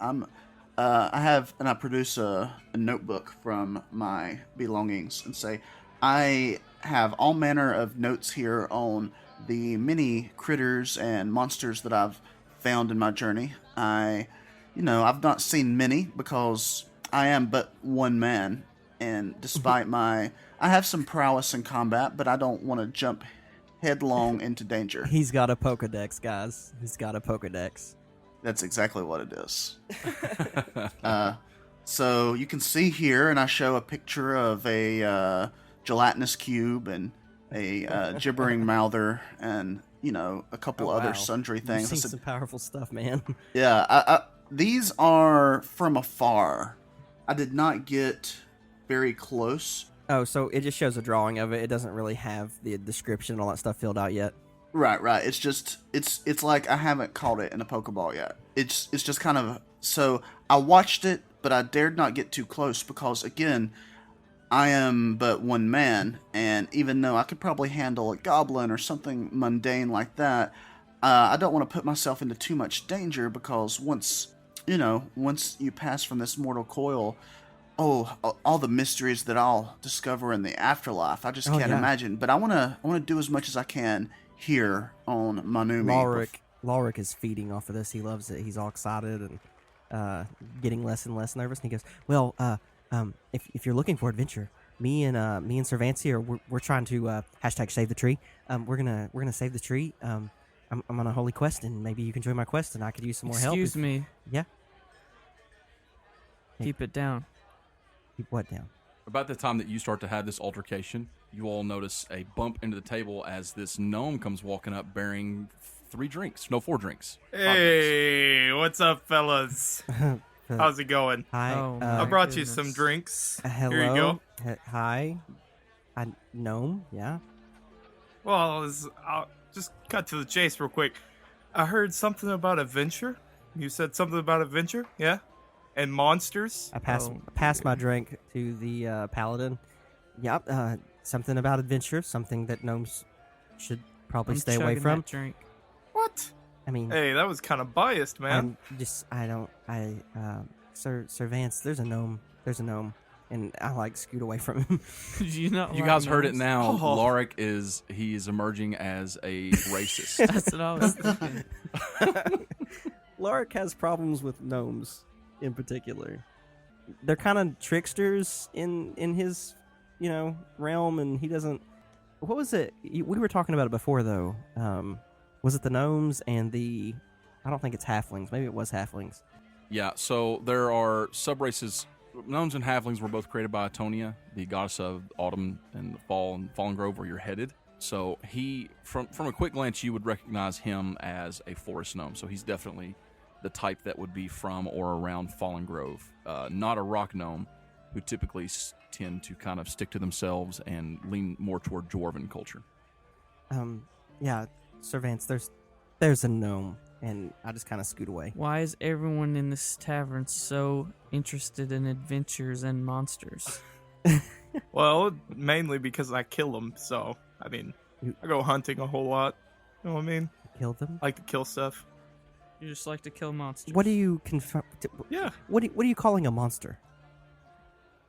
I produce a notebook from my belongings and say, I have all manner of notes here on the many critters and monsters that I've found in my journey. I've not seen many because I am but one man, and despite I have some prowess in combat, but I don't want to jump headlong into danger. He's got a Pokedex, guys. He's got a Pokedex. That's exactly what it is. So you can see here, and I show a picture of a gelatinous cube and a gibbering mouther, and a couple other sundry things. You've seen some powerful stuff, man. Yeah, these are from afar. I did not get very close. Oh, so it just shows a drawing of it. It doesn't really have the description and all that stuff filled out yet. Right. It's just it's like I haven't caught it in a Pokeball yet. It's just kind of, so I watched it, but I dared not get too close because, again, I am but one man, and even though I could probably handle a goblin or something mundane like that, I don't want to put myself into too much danger, because once you pass from this mortal coil, all the mysteries that I'll discover in the afterlife, I just can't imagine. But I want to do as much as I can here on Manumi. Lauric is feeding off of this. He loves it. He's all excited and getting less and less nervous. And he goes, "Well, if you're looking for adventure, me and Sir Vance here, we're trying to hashtag save the tree. We're gonna save the tree. I'm on a holy quest, and maybe you can join my quest, and I could use some more help." Excuse me. Yeah. Keep it down. Keep what down? About the time that you start to have this altercation, you all notice a bump into the table as this gnome comes walking up bearing 4 drinks. Hey, what's up, fellas? How's it going? Hi. Oh, I my brought you goodness. some drinks. Hello. Here you go. Hi. Gnome. Yeah. Well, I'll just cut to the chase real quick. I heard something about adventure. You said something about adventure, yeah? And monsters. I passed my drink to the paladin. Yep. Something about adventure. Something that gnomes should probably I'm stay away chugging from. that drink. What? I mean, Hey, that was kind of biased, man. Sir Vance, there's a gnome, and I scoot away from him. Did you not? You like guys heard it gnomes? now. Oh. Lauric is emerging as a racist. That's what I was thinking. Lauric has problems with gnomes, in particular. They're kind of tricksters in his, realm, and he doesn't. What was it? We were talking about it before, though. Was it the gnomes and the? I don't think it's halflings. Maybe it was halflings. Yeah, so there are subraces. Gnomes and halflings were both created by Atonia, the goddess of autumn and the fall and Fallen Grove, where you're headed. So he, from a quick glance, you would recognize him as a forest gnome. So he's definitely the type that would be from or around Fallen Grove. Not a rock gnome, who typically tend to kind of stick to themselves and lean more toward dwarven culture. Yeah, Sir Vance, there's a gnome, and I just kind of scoot away. Why is everyone in this tavern so interested in adventures and monsters? Well, mainly because I kill them, so, I mean, I go hunting a whole lot. You know what I mean? Kill them? I like to kill stuff. You just like to kill monsters. What do you Yeah. What are you calling a monster?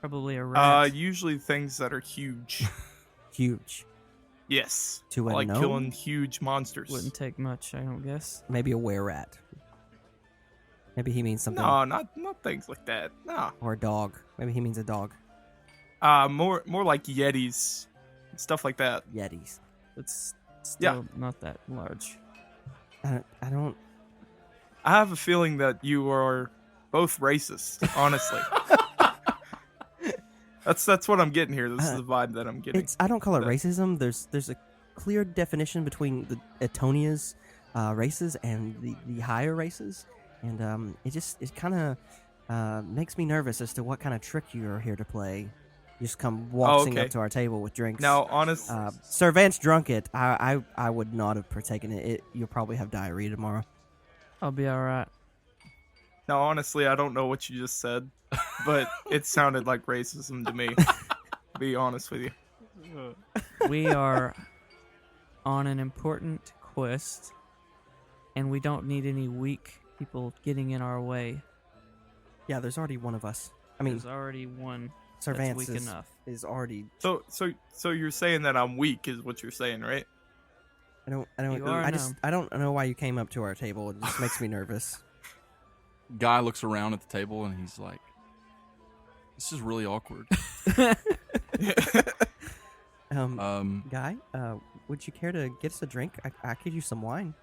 Probably a rat. Usually things that are huge. Huge. Yes. To I a like gnome? killing huge monsters. Wouldn't take much, I don't guess. Maybe a were-rat. Maybe he means something. No, not things like that. No. Or a dog. Maybe he means a dog. More like yetis. stuff like that. Yetis. It's still not that large. I don't. I have a feeling that you are both racist. Honestly, that's what I'm getting here. This is the vibe that I'm getting. I don't call it racism. There's a clear definition between the Etonia's races and the higher races, and it kind of makes me nervous as to what kind of trick you are here to play. You just come waltzing up to our table with drinks. Now, honest, Sir Vance drunk it. I would not have partaken in it. You'll probably have diarrhea tomorrow. I'll be all right. now honestly, I don't know what you just said, but it sounded like racism to me. To be honest with you. We are on an important quest, and we don't need any weak people getting in our way. Yeah, there's already one of us. I mean, There's already one Sir that's Vance weak enough. is already. So you're saying that I'm weak is what you're saying, right? I don't know why you came up to our table. It just makes me nervous. Guy looks around at the table and he's like, "This is really awkward." Guy, would you care to get us a drink? I could use some wine.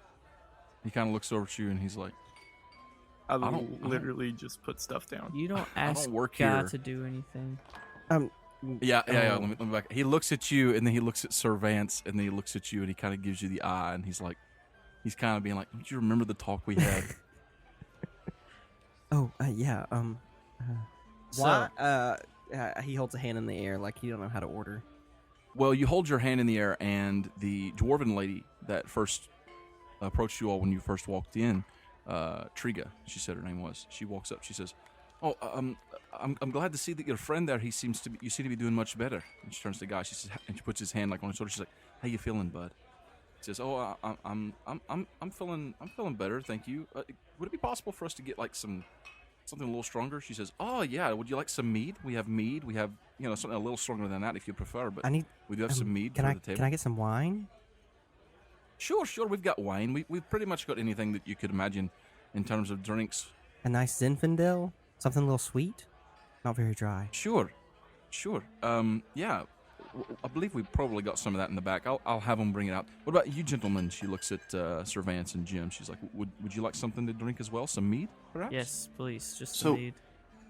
He kind of looks over at you and he's like, I don't- literally just put stuff down. You don't ask don't work God here. to do anything. Yeah. Let me back. He looks at you, and then he looks at Sir Vance, and then he looks at you, and he kind of gives you the eye, and he's kind of being like, "Don't you remember the talk we had?" Yeah. Why? He holds a hand in the air like he don't know how to order. Well, you hold your hand in the air, and the dwarven lady that first approached you all when you first walked in, Triga, she said her name was. She walks up. She says, "Oh, I'm glad to see that your friend there. You seem to be doing much better." And she turns to the guy. She says, and she puts his hand like on his shoulder. She's like, "How you feeling, bud?" He says, "Oh, I'm feeling better, thank you. Would it be possible for us to get like something a little stronger?" She says, "Oh yeah. Would you like some mead? We have mead. We have something a little stronger than that if you prefer. But we do have some mead for the table." Can I get some wine? Sure. We've got wine. We've pretty much got anything that you could imagine in terms of drinks. A nice Zinfandel? Something a little sweet? Not very dry. Sure. Yeah. I believe we've probably got some of that in the back. I'll have them bring it out. What about you, gentlemen? She looks at Sir Vance and Jim. She's like, would you like something to drink as well? Some mead, perhaps? Yes, please. Just So- need.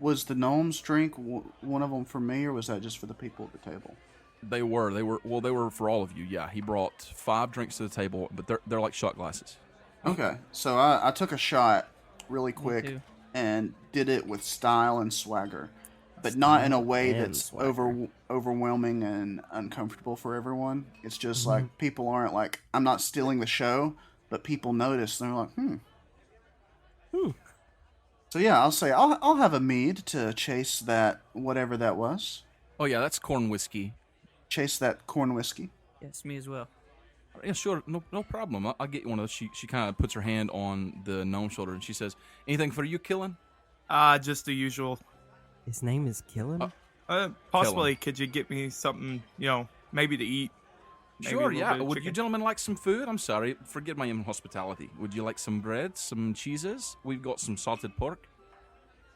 Was the gnomes drink one of them for me, or was that just for the people at the table? They were for all of you. Yeah, he brought 5 drinks to the table, but they're like shot glasses. Okay, so I took a shot really quick too. and did it with style and swagger, but not in a way and that's swagger. overwhelming and uncomfortable for everyone. It's just like people aren't like, I'm not stealing the show, but people notice and they're like, So yeah, I'll say I'll have a mead to chase that whatever that was. Oh yeah, that's corn whiskey. Chase that corn whiskey. Yes, me as well. Yeah, sure, no problem. I'll get you one of those. She kind of puts her hand on the gnome's shoulder and she says, "Anything for you, Killen?" Just the usual. His name is Killen? Possibly, could you get me something, maybe to eat? Maybe a Sure, little yeah. bit of Would you chicken? gentlemen like some food? I'm sorry, forget my inhospitality. Would you like some bread, some cheeses? We've got some salted pork.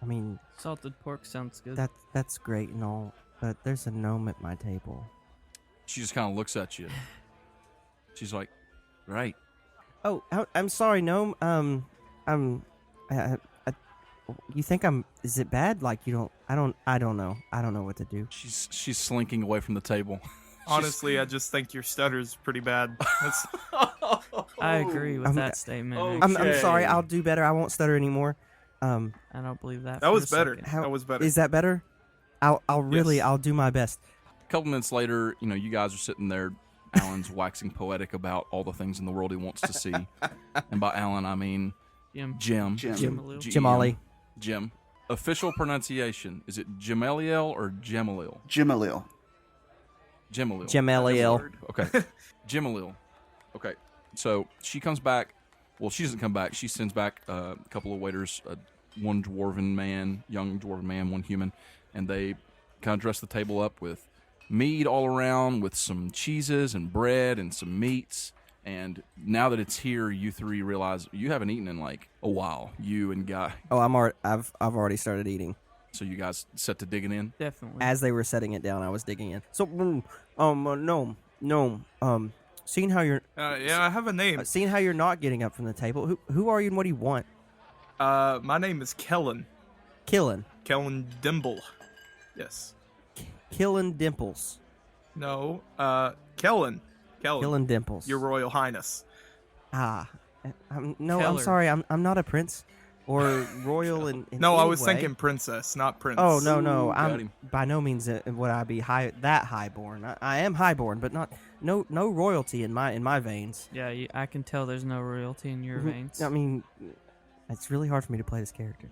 I mean, Salted pork sounds good. that's great and all, but there's a gnome at my table. She just kind of looks at you. She's like, "Right." Oh, I'm sorry, gnome. You think is it bad? Like I don't know. I don't know what to do. She's slinking away from the table. Honestly, I just think your stutter's pretty bad. That's, I agree with I'm- that statement. Oh. I'm Okay. sorry. I'll do better. I won't stutter anymore. I don't believe that. that for was a better. second. How- That was better. Is that better? Yes. I'll do my best. A couple minutes later, you guys are sitting there. Alan's waxing poetic about all the things in the world he wants to see. And by Alan, I mean Jim. Jim. Jim. Jimalil. Jim Ollie. Jim. Official pronunciation. Is it Gemeliel or Gemalil? Jimalil. Gemalil. Gemeliel. Okay. Gemalil. Okay. So she comes back. Well, she doesn't come back. She sends back a couple of waiters, one dwarven man, young dwarven man, one human, and they kind of dress the table up with mead all around, with some cheeses and bread and some meats. And now that it's here, you three realize you haven't eaten in like a while. You and Guy. Oh, I've already started eating. So you guys set to digging in? Definitely. As they were setting it down, I was digging in. So, seeing how you're Yeah, I have a name. seeing how you're not getting up from the table, who are you and what do you want? My name is Kellen. Kellen Dimble. Yes. Kellen Dimples. No, Kellen. Kellen Dimples. Your Royal Highness. I'm Keller. sorry. I'm not a prince or royal in No, any I was way. thinking princess, not prince. Oh no! Ooh, got I'm him. by no means would I be highborn. I am highborn, but not no royalty in my veins. Yeah, I can tell there's no royalty in your veins. I mean, it's really hard for me to play this character.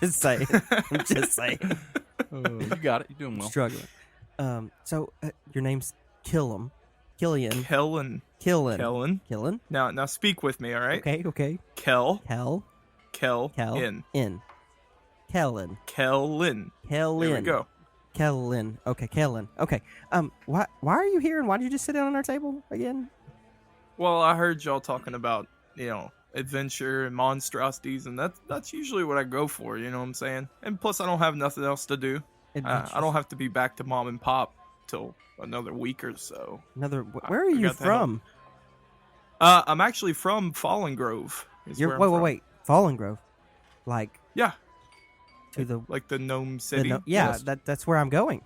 Just saying. I'm just saying. You got it. You're doing well. Struggling. So your name's Killian. Kellen. Now speak with me, all right? Okay. Kel. Kellen. In. Kellen. Kellen. There we go. Kellen. Okay, Kellen. Okay. Why are you here, and why did you just sit down on our table again? Well, I heard y'all talking about, adventure and monstrosities, and that's usually what I go for, you know what I'm saying? And plus, I don't have nothing else to do. I don't have to be back to mom and pop till another week or so. Where are you got that from? I'm actually from Fallen Grove. Wait. Fallen Grove. Like Yeah. to the Like the gnome city. yeah, that's where I'm going.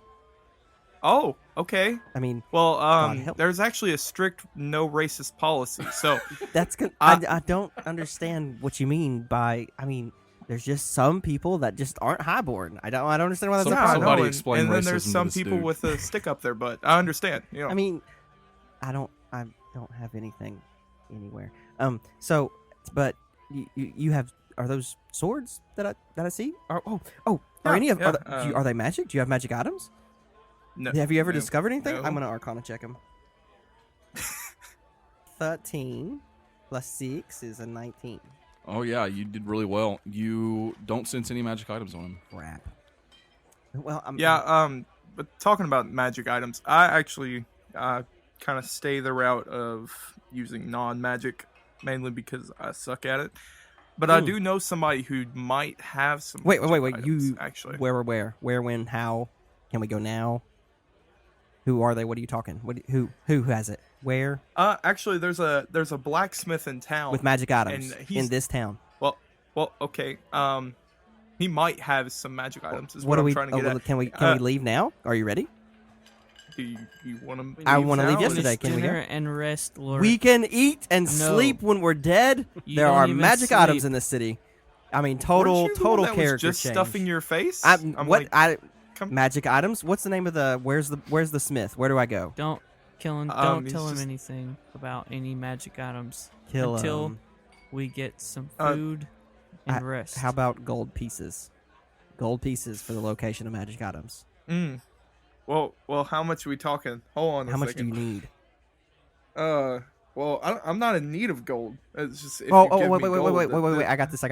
Oh, okay. I mean, Well, help. there's actually a strict no racist policy. So that's good. I don't understand what you mean by. I mean, there's just some people that just aren't highborn. I don't understand why that's a Yeah, problem. somebody and explain then racism there's to some this people dude. with a stick up their butt. I understand. I mean, I don't have anything anywhere. But you have, are those swords that I see? Are Yeah, any of yeah, are they magic? Do you have magic items? no, Have you ever no, discovered anything? no. I'm gonna Arcana check them. 13 plus 6 is a 19. Oh, yeah, you did really well. You don't sense any magic items on him. Crap. Well, But talking about magic items, I actually kind of stay the route of using non-magic, mainly because I suck at it. But I do know somebody who might have some. Wait. magic items, You actually. where, when, how? Can we go now? Who are they? What are you talking? Who has it? Where? Actually, there's a blacksmith in town With magic items and in this town. Well, okay. He might have some magic items. Is What what are I'm we? trying to get at. Can we leave now? Are you ready? Do you want to? I wanna leave now? yesterday. Can we go? Dinner and rest, Lord. We can eat and No. sleep when we're dead. You There don't are even magic items sleep. in this city. I mean, Weren't total you the one that was character just change. stuffing your face. I'm like, come- magic items? What's the name of the? Where's the smith? Where do I go? Don't kill him. Um, Don't tell he's him just- anything about any magic items Kill until 'em. we get some Uh, food and rest. How about gold pieces? Gold pieces for the location of magic items. Well, how much are we talking? Hold on. How a much do second. you need? Well, I'm not in need of gold. It's just if Oh, you give wait, me gold, wait! I got this.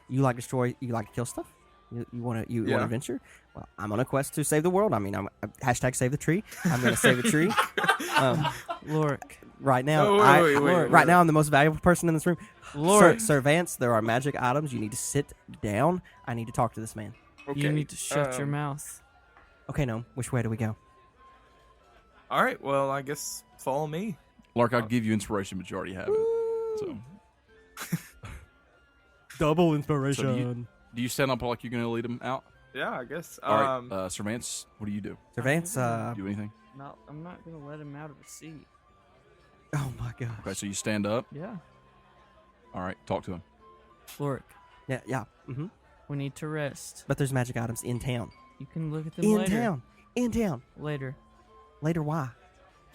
You like destroy? You like to kill stuff? You want to Yeah. adventure? Well, I'm on a quest to save the world. I mean, I'm hashtag save the tree. I'm gonna save the tree. Lauric. Right now, Oh, wait, right now, I'm the most valuable person in this room. Lauric. Sir Vance, there are magic items. You need to sit down. I need to talk to this man. Okay. You need to shut your mouth. Okay, no. Which way do we go? All right. Well, I guess follow me. Lark, I'd give you inspiration, but you already have it. So, Double so inspiration. do you stand up like you're going to lead him out? Yeah, I guess. All right, Sir Vance, what do you do? Sir Vance. Do anything? No, I'm not gonna let him out of the seat. Oh my god. Okay, so you stand up. Yeah. All right, talk to him. Lauric, Yeah. Mm-hmm. we need to rest. But there's magic items in town. You can look at them later. In town. Later. Later, why?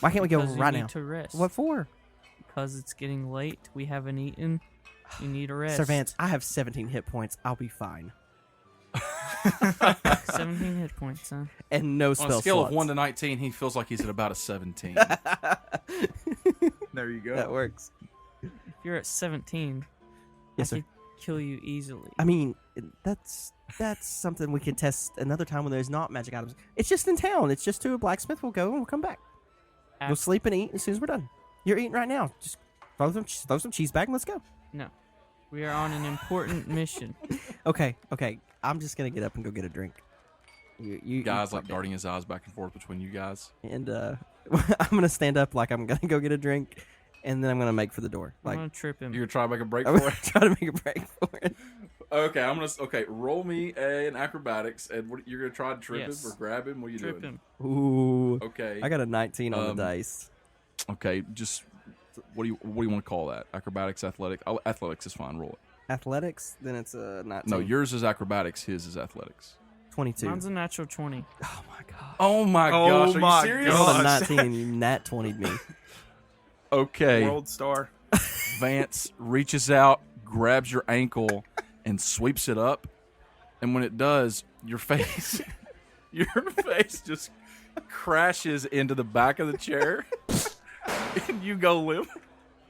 Why can't we go Because right you now? need to rest. What for? Because it's getting late. We haven't eaten. You need a rest. Sir Vance, I have 17 hit points. I'll be fine. 17 hit points, huh? And no On spell a scale slots. of 1 to 19, he feels like he's at about a 17. There you go. That works. If you're at 17, Yes, I sir. could kill you easily. I mean, that's something we could test another time when there's not magic items. It's just in town. It's just to a blacksmith. We'll go and we'll come back. We'll Af- sleep and eat as soon as we're done. You're eating right now. Just throw some cheese back and let's go. No. We are on an important mission. Okay. I'm just gonna get up and go get a drink. You Guys fuck like it. darting his eyes back and forth between you guys. And I'm gonna stand up like I'm gonna go get a drink, and then I'm gonna make for the door. I'm Like gonna trip him. You're gonna try to make a break I'm for gonna it. try to make a break for it. Okay, roll me an acrobatics, and you're gonna try to trip Yes. him or grab him. What are you Trip doing? him. Ooh. Okay. I got a 19 on the dice. Okay, just what do you want to call that? Acrobatics, athletic. Oh, athletics is fine. Roll it. Athletics, then it's a 19. No, yours is acrobatics. His is athletics. 22. Mine's a natural 20. Oh my god. Oh my Oh gosh! Are my you serious? I rolled a gosh. 19 and you nat 20'd me. Okay. World star. Vance reaches out, grabs your ankle, and sweeps it up. And when it does, your face just crashes into the back of the chair, and you go limp.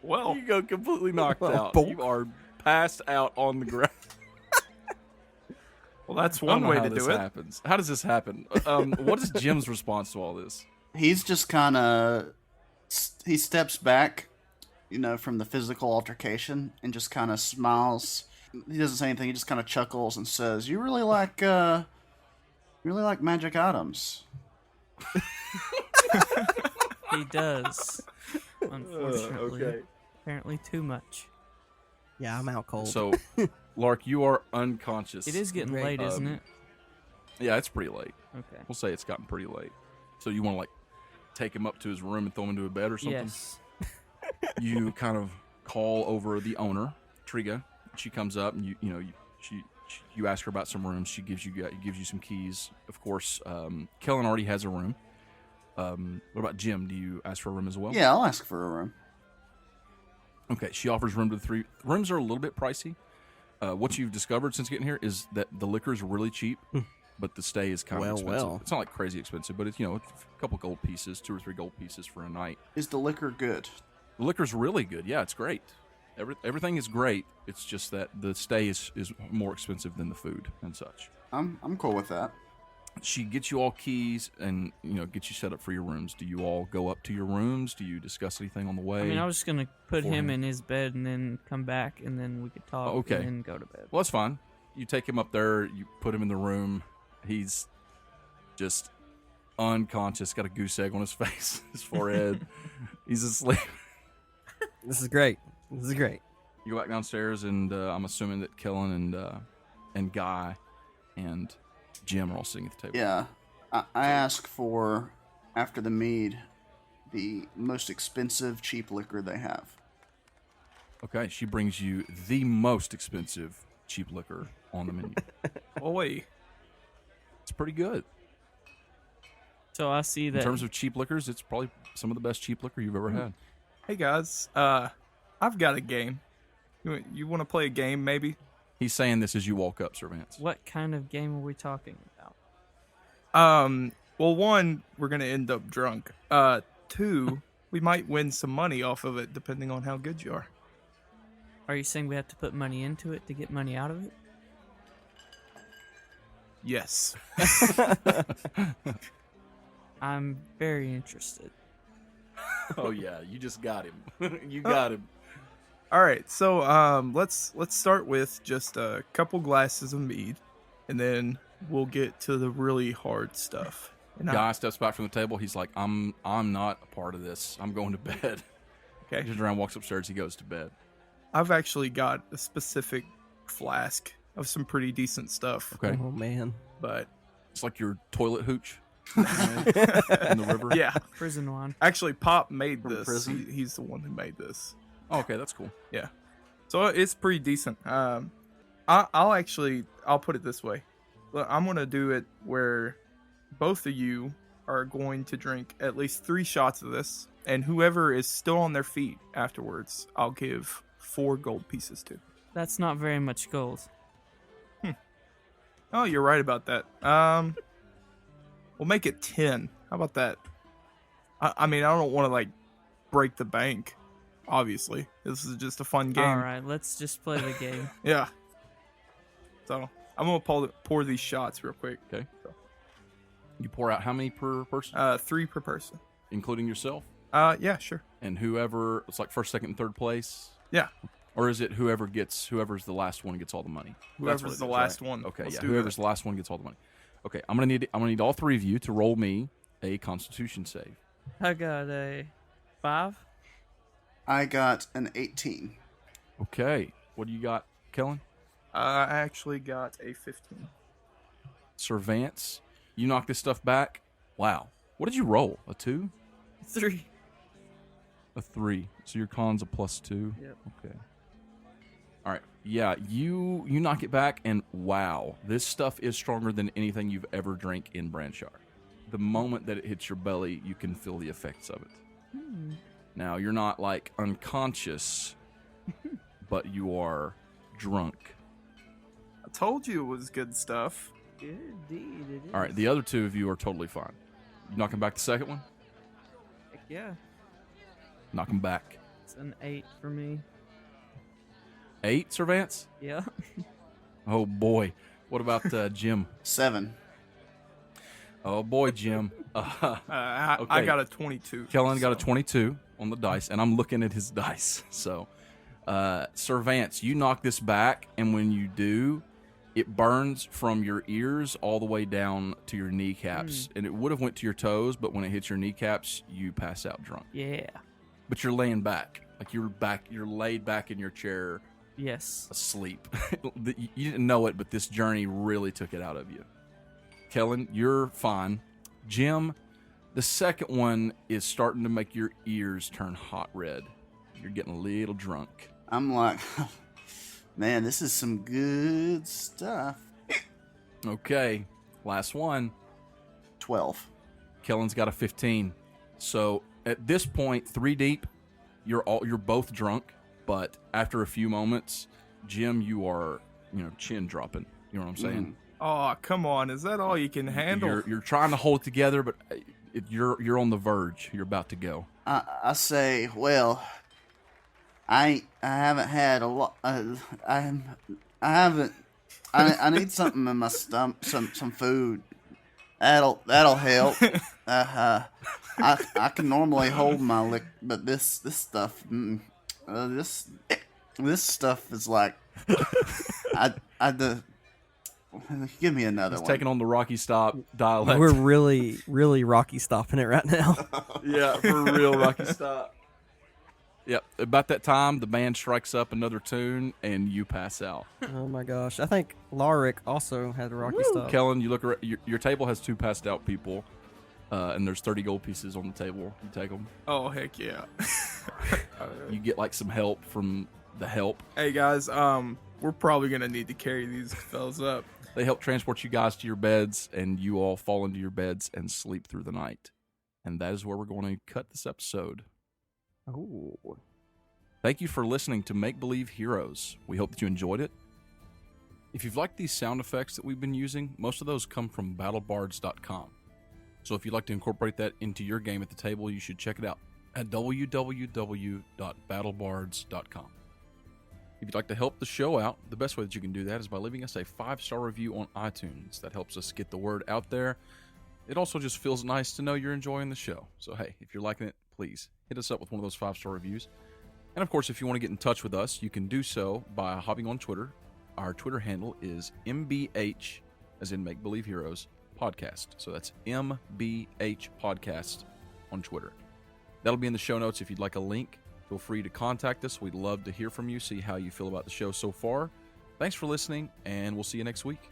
Well, You go completely knocked Well, out. bonk. You are passed out on the ground. well, that's I don't one know way how to this do it. happens. How does this happen? What is Jim's response to all this? He's just kind of he steps back, from the physical altercation and just kind of smiles. He doesn't say anything. He just kind of chuckles and says, "You really like magic items." He does. Unfortunately. okay. Apparently too much. Yeah, I'm out cold. So, Lark, you are unconscious. It is getting Great. late, isn't it? Yeah, it's pretty late. Okay. We'll say it's gotten pretty late. So you want to take him up to his room and throw him into a bed or something? Yes. You kind of call over the owner, Triga. She comes up and you ask her about some rooms. She gives you some keys. Of course, Kellen already has a room. What about Jim? Do you ask for a room as well? Yeah, I'll ask for a room. Okay, she offers room to the 3. Rooms are a little bit pricey. What you've discovered since getting here is that the liquor is really cheap, but the stay is kind of expensive. Well. It's not like crazy expensive, but it's a couple gold pieces, 2 or 3 gold pieces for a night. Is the liquor good? The liquor's really good. Yeah, it's great. Everything is great. It's just that the stay is more expensive than the food and such. I'm cool with that. She gets you all keys and gets you set up for your rooms. Do you all go up to your rooms? Do you discuss anything on the way? I mean, I was just going to put him beforehand. in his bed and then come back and then we could talk Okay. and then go to bed. Well, that's fine. You take him up there. You put him in the room. He's just unconscious. Got a goose egg on his face, his forehead. He's asleep. This is great. You go back downstairs, and I'm assuming that Kellen and Guy and Jim are all sitting at the table. Yeah. I ask for, after the mead, the most expensive cheap liquor they have. Okay, she brings you the most expensive cheap liquor on the menu. Boy, It's pretty good. So I see In that. terms of cheap liquors, it's probably some of the best cheap liquor you've ever had. hey guys, I've got a game. You want to play a game, maybe? He's saying this as you walk up, Sir Vance. What kind of game are we talking about? Well, 1, we're gonna end up drunk. 2, we might win some money off of it, depending on how good you are. Are you saying we have to put money into it to get money out of it? Yes. I'm very interested. Oh yeah, you just got him. You got him. All right, so let's start with just a couple glasses of mead, and then we'll get to the really hard stuff. And Guy steps back from the table. He's like, I'm not a part of this. I'm going to bed. He Okay, turns around, walks upstairs. He goes to bed. I've actually got a specific flask of some pretty decent stuff. Okay, Oh man. But it's like your toilet hooch in the river. yeah, Prison wine. actually, Pop made From this. prison? He's the one who made this. Oh, okay, that's cool. Yeah, so it's pretty decent. I'll put it this way. Look, I'm gonna do it where both of you are going to drink at least 3 shots of this, and whoever is still on their feet afterwards, I'll give 4 gold pieces to. That's not very much gold. Oh, you're right about that. We'll make it 10. How about that? I mean, I don't want to break the bank. Obviously, this is just a fun game. All right, let's just play the game. Yeah. So I'm gonna pour these shots real quick. Okay. You pour out how many per person, 3 per person. including yourself, Yeah, sure. and whoever. It's like first, second, and third place. Yeah. Or is it whoever's the last one gets all the money? That's what Whoever's it the is, last right? one. Okay, Let's yeah. do Whoever's that. the last one gets all the money. Okay, I'm gonna need all three of you to roll me a Constitution save. I got a 5. I got an 18. Okay, what do you got, Kellen? I actually got a 15. Sir Vance, you knock this stuff back. Wow, what did you roll? A 2? 3. A 3. So your con's a +2. Yep. Okay. All right. Yeah, you knock it back, and wow, this stuff is stronger than anything you've ever drank in Branshire. The moment that it hits your belly, you can feel the effects of it. Now, you're not like unconscious, but you are drunk. I told you it was good stuff. Indeed, it is. All right, the other two of you are totally fine. You knocking back the second one? Heck yeah. Knock him back. It's an 8 for me. 8, Sir Vance? Yeah. Oh, boy. What about Jim? 7. Oh, boy, Jim. I Okay. got a 22. Kellen got a so- 22 on the dice, and I'm looking at his dice. So, Sir Vance, you knock this back, and when you do, it burns from your ears all the way down to your kneecaps. And it would have went to your toes, but when it hits your kneecaps, you pass out drunk. Yeah. But you're laying back. Like you're laid back in your chair Yes. asleep. You didn't know it, but this journey really took it out of you. Kellen, you're fine. Jim, the second one is starting to make your ears turn hot red. You're getting a little drunk. I'm like, man, this is some good stuff. Okay, last one. 12. Kellen's got a 15. So at this point, 3 deep, you're both drunk. But after a few moments, Jim, you are chin dropping. You know what I'm saying? Oh, come on. Is that all you can handle? You're trying to hold it together, but you're on the verge. You're about to go. I say, well, I haven't had a lot. I haven't. I need something in my stomach, some food. That'll help. I can normally hold my lick, but this stuff, this stuff is like, give me another He's one. taking on the Rocky Stop dialect. We're really, really Rocky stopping it right now. Yeah, for real, Rocky Stop. Yep. About that time, the band strikes up another tune, and you pass out. Oh my gosh! I think Lauric also had a Rocky stop. Kellen, you look around, your table has 2 passed out people, and there's 30 gold pieces on the table. You take them. Oh, heck yeah. You get like some help from the help. Hey, guys, we're probably going to need to carry these fellas up. They help transport you guys to your beds, and you all fall into your beds and sleep through the night. And that is where we're going to cut this episode. Ooh. Thank you for listening to Make Believe Heroes. We hope that you enjoyed it. If you've liked these sound effects that we've been using, most of those come from battlebards.com. So if you'd like to incorporate that into your game at the table, you should check it out at www.battlebards.com. If you'd like to help the show out, the best way that you can do that is by leaving us a 5-star review on iTunes. That helps us get the word out there. It also just feels nice to know you're enjoying the show. So hey, if you're liking it, please hit us up with one of those 5-star reviews. And of course, if you want to get in touch with us, you can do so by hopping on Twitter. Our Twitter handle is MBH, as in Make Believe Heroes, Podcast. So that's MBH Podcast on Twitter. That'll be in the show notes. If you'd like a link, feel free to contact us. We'd love to hear from you, see how you feel about the show so far. Thanks for listening, and we'll see you next week.